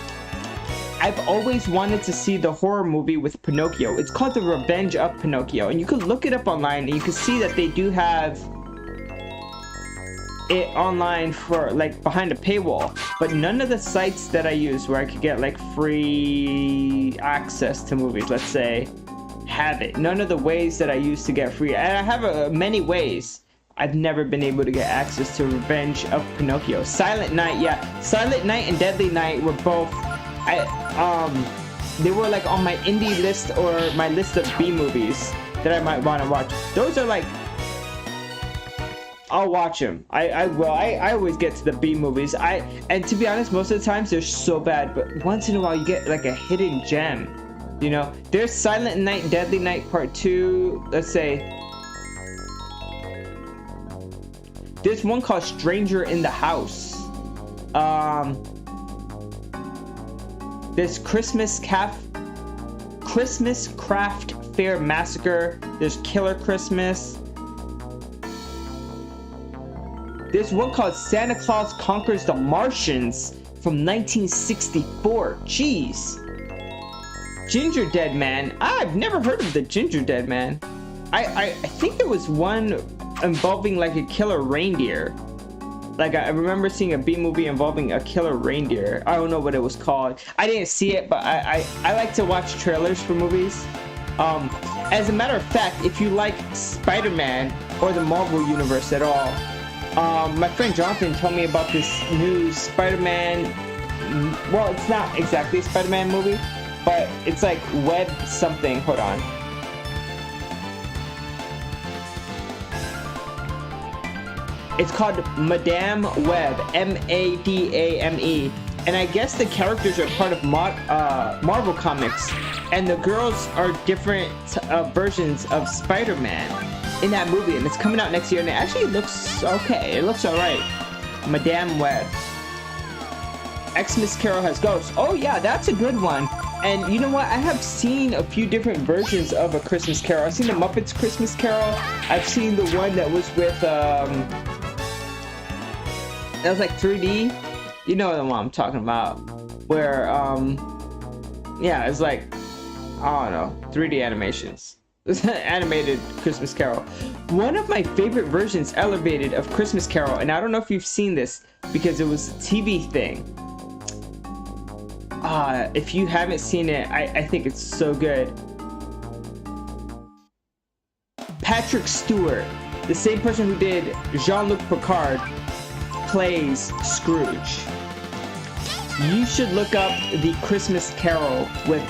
I've always wanted to see the horror movie with Pinocchio. It's called The Revenge of Pinocchio, and you can look it up online and you can see that they do have it online for like behind a paywall, but none of the sites that I use where I could get like free access to movies, let's say, have it. None of the ways that I use to get free, and I have many ways, I've never been able to get access to Revenge of Pinocchio. Silent Night, yeah, Silent Night and Deadly Night were both, they were like on my indie list or my list of B movies that I might want to watch. Those are like, I'll watch them. I will. I always get to the B movies. And to be honest, most of the times they're so bad, but once in a while you get like a hidden gem. You know, there's Silent Night, Deadly Night Part 2. Let's say there's one called Stranger in the House. There's Christmas Craft Fair Massacre. There's Killer Christmas. There's one called Santa Claus Conquers the Martians from 1964. Jeez. Ginger Dead Man. I've never heard of the Ginger Dead Man. I think there was one involving like a killer reindeer. Like I remember seeing a B movie involving a killer reindeer. I don't know what it was called. I didn't see it, but I like to watch trailers for movies. As a matter of fact, if you like Spider-Man or the Marvel Universe at all, my friend Jonathan told me about this new Spider-Man, well, it's not exactly a Spider-Man movie, but it's like Web something. Hold on. It's called Madame Web, M-A-D-A-M-E. And I guess the characters are part of Marvel Comics, and the girls are different versions of Spider-Man in that movie, and it's coming out next year, and it actually looks okay. It looks alright. Madame Web. Xmas Carol has ghosts. Oh yeah, that's a good one. And you know what? I have seen a few different versions of A Christmas Carol. I've seen the Muppets Christmas Carol. I've seen the one that was with that was like 3D. You know the one I'm talking about. Where yeah, it's like, I don't know, 3D animations. Animated Christmas Carol. One of my favorite versions elevated of Christmas Carol, and I don't know if you've seen this because it was a TV thing. If you haven't seen it, I think it's so good. Patrick Stewart, the same person who did Jean-Luc Picard, plays Scrooge. You should look up The Christmas Carol with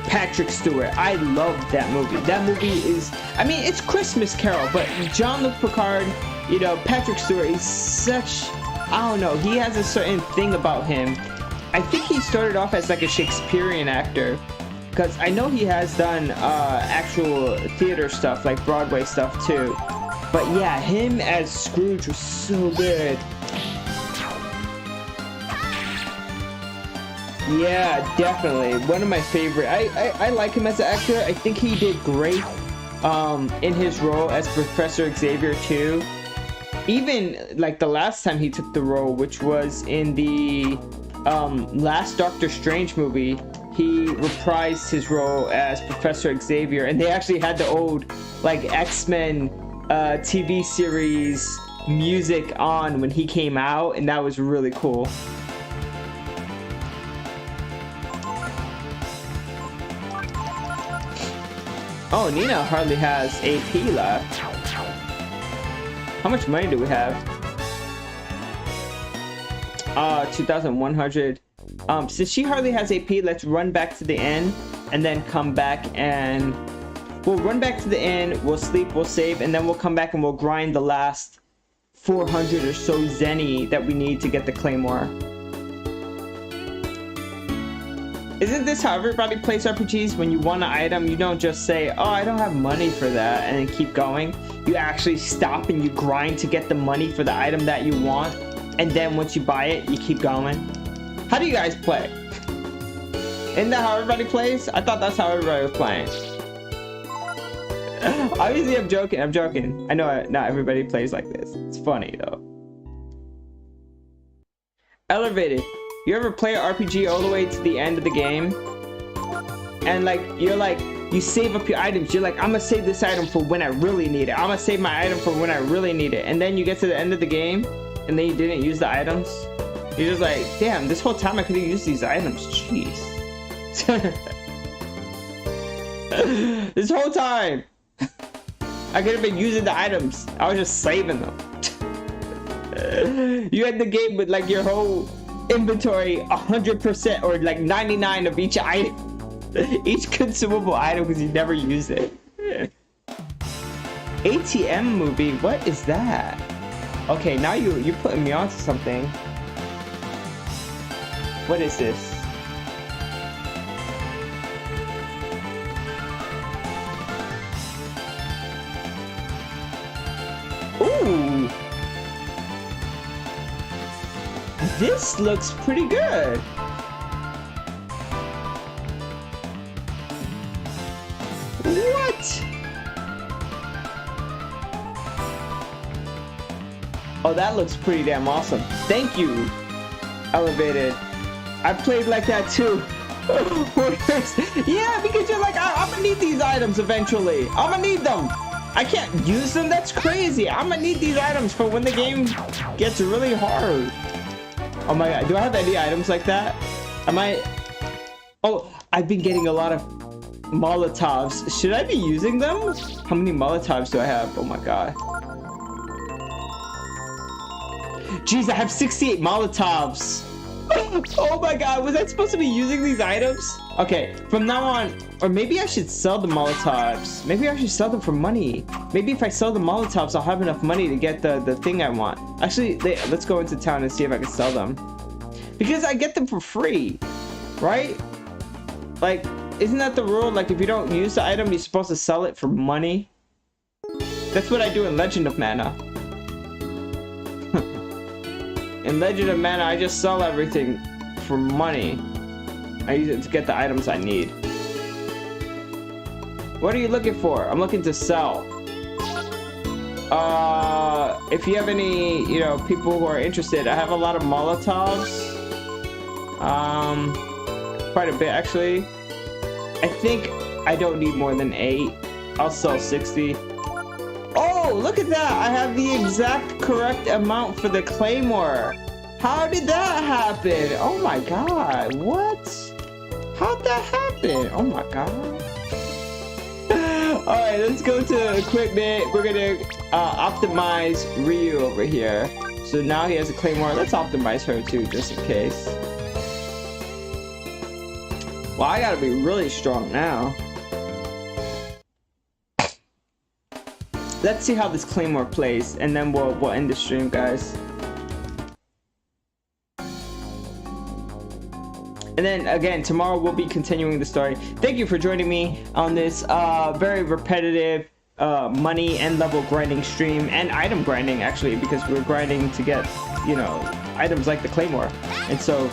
Patrick Stewart. I love that movie. That movie is, I mean, it's Christmas Carol, but Jean-Luc Picard, you know, Patrick Stewart is such, I don't know, he has a certain thing about him. I think he started off as like a Shakespearean actor, because I know he has done actual theater stuff, like Broadway stuff too. But yeah, him as Scrooge was so good. Yeah, definitely. One of my favorite. I like him as an actor. I think he did great in his role as Professor Xavier too. Even like the last time he took the role, which was in the last Doctor Strange movie, he reprised his role as Professor Xavier, and they actually had the old like X-Men TV series music on when he came out, and that was really cool. Oh, Nina hardly has AP left. How much money do we have? 2,100. Since she hardly has AP, let's run back to the inn and then come back, and we'll run back to the inn, we'll sleep, we'll save, and then we'll come back and we'll grind the last 400 or so zenny that we need to get the claymore. Isn't this how everybody plays RPGs? When you want an item, you don't just say, oh, I don't have money for that, and then keep going. You actually stop and you grind to get the money for the item that you want. And then once you buy it, you keep going. How do you guys play? Isn't that how everybody plays? I thought that's how everybody was playing. Obviously, I'm joking. I'm joking. I know not everybody plays like this. It's funny, though. Elevated. You ever play an RPG all the way to the end of the game? And like, you save up your items. You're like, I'm gonna save this item for when I really need it. I'm gonna save my item for when I really need it. And then you get to the end of the game, and then you didn't use the items. You're just like, damn, this whole time I could have used these items. Jeez. This whole time, I could have been using the items. I was just saving them. You had the game with like your whole inventory 100% or like 99 of each item, each consumable item, because you never use it. ATM movie, what is that? Okay, now you're putting me onto something. What is this? Ooh, this looks pretty good. What? Oh, that looks pretty damn awesome. Thank you, Elevated. I played like that too. Yeah, because you're like, I'm gonna need these items eventually. I'm gonna need them. I can't use them. That's crazy. I'm gonna need these items for when the game gets really hard. Oh my god, do I have any items like that? Oh, I've been getting a lot of Molotovs. Should I be using them? How many Molotovs do I have? Oh my god. Jeez, I have 68 Molotovs. Oh my god, was I supposed to be using these items? Okay, from now on, or maybe I should sell the Molotovs. Maybe I should sell them for money. Maybe if I sell the Molotovs, I'll have enough money to get the thing I want. Actually, let's go into town and see if I can sell them. Because I get them for free, right? Like, isn't that the rule? Like, if you don't use the item, you're supposed to sell it for money. That's what I do in Legend of Mana. In Legend of Mana, I just sell everything for money. I use it to get the items I need. What are you looking for? I'm looking to sell. If you have any, people who are interested, I have a lot of Molotovs. Quite a bit, actually. I think I don't need more than 8. I'll sell 60. Oh, look at that! I have the exact correct amount for the Claymore. How did that happen? Oh my god, what? How'd that happen? Oh my god. Alright, let's go to equipment. We're gonna optimize Ryu over here. So now he has a Claymore. Let's optimize her too, just in case. Well, I gotta be really strong now. Let's see how this Claymore plays, and then we'll end the stream, guys. And then again, tomorrow we'll be continuing the story. Thank you for joining me on this very repetitive money and level grinding stream, and item grinding actually, because we're grinding to get, items like the Claymore. And so,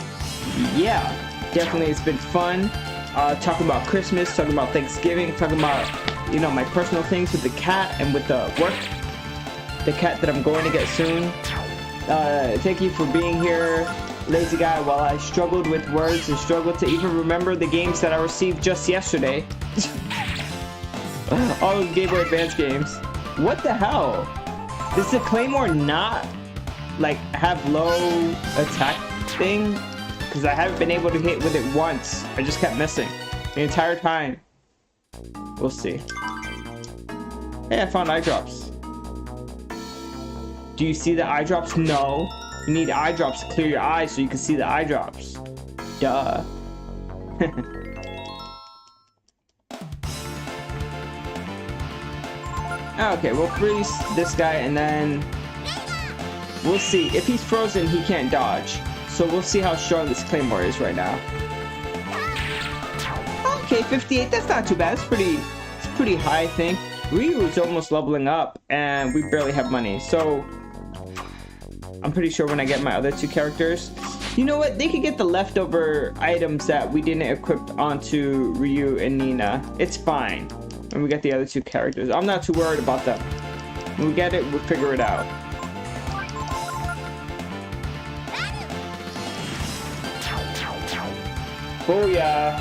yeah, definitely it's been fun. Talking about Christmas, talking about Thanksgiving, talking about my personal things with the cat and with the work. The cat that I'm going to get soon. Thank you for being here, lazy guy, while I struggled with words and struggled to even remember the games that I received just yesterday. All Game Boy Advance games. What the hell? Does the Claymore not, have low attack thing? Because I haven't been able to hit with it once. I just kept missing the entire time. We'll see. Hey, I found eye drops. Do you see the eye drops? No. You need eye drops to clear your eyes so you can see the eye drops. Duh. Okay, we'll freeze this guy and then we'll see. If he's frozen, he can't dodge. So we'll see how strong this Claymore is right now. Okay, 58. That's not too bad. It's pretty high, I think. Ryu is almost leveling up, and we barely have money. So I'm pretty sure when I get my other two characters, you know what? They could get the leftover items that we didn't equip onto Ryu and Nina. It's fine. When we get the other two characters, I'm not too worried about them. When we get it, we'll figure it out. Booyah!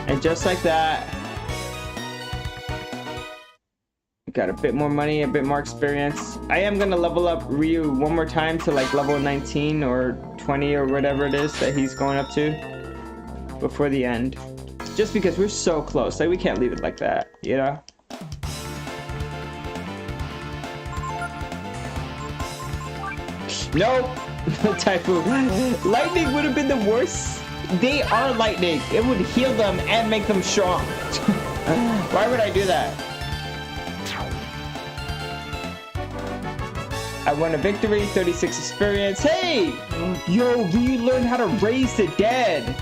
And just like that, got a bit more money, a bit more experience. I am gonna level up Ryu one more time to like level 19 or 20 or whatever it is that he's going up to before the end. Just because we're so close, like we can't leave it like that, you know? Nope! Typhoon. Lightning would have been the worst. They are lightning. It would heal them and make them strong. Why would I do that? I won a victory, 36 experience. Hey! Yo, Ryu learned how to raise the dead.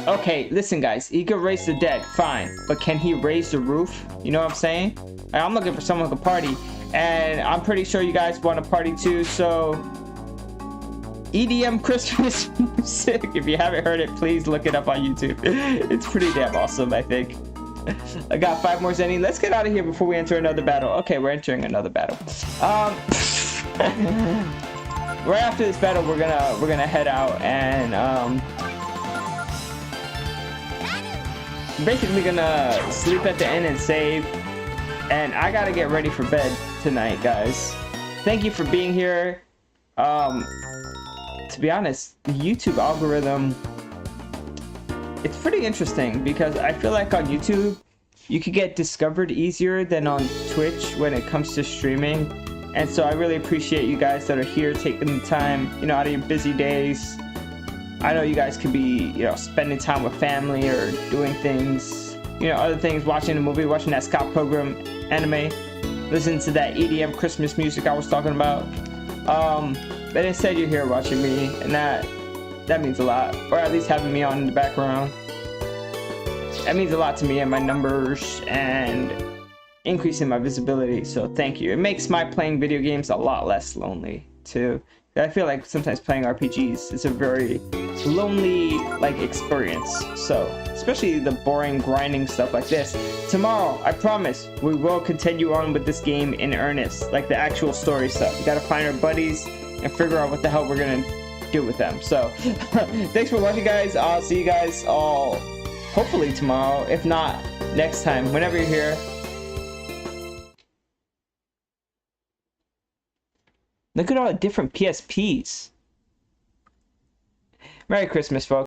Okay, listen guys, he could raise the dead, fine. But can he raise the roof? You know what I'm saying? I'm looking for someone who can party. And I'm pretty sure you guys want to party too, so... EDM Christmas music. If you haven't heard it, please look it up on YouTube. It's pretty damn awesome, I think. I got 5 more Zenny. Let's get out of here before we enter another battle. Okay, we're entering another battle. Right after this battle, we're gonna head out and basically gonna sleep at the inn and save. And I gotta get ready for bed tonight, guys. Thank you for being here. To be honest, the YouTube algorithm, it's pretty interesting because I feel like on YouTube you could get discovered easier than on Twitch when it comes to streaming. And so I really appreciate you guys that are here taking the time, you know, out of your busy days. I know you guys could be, you know, spending time with family or doing things, you know, other things, watching a movie, watching that Scott Pilgrim anime, listening to that EDM Christmas music I was talking about. But instead you're here watching me, and that means a lot. Or at least having me on in the background. That means a lot to me and my numbers and increasing my visibility, so thank you. It makes my playing video games a lot less lonely too. I feel like sometimes playing RPGs is a very lonely like experience. So especially the boring grinding stuff like this. Tomorrow, I promise, we will continue on with this game in earnest, like the actual story stuff. We gotta find our buddies and figure out what the hell we're gonna do with them. So thanks for watching, guys. I'll see you guys all hopefully tomorrow, if not next time, whenever you're here. Look at all the different PSPs. Merry Christmas, folks.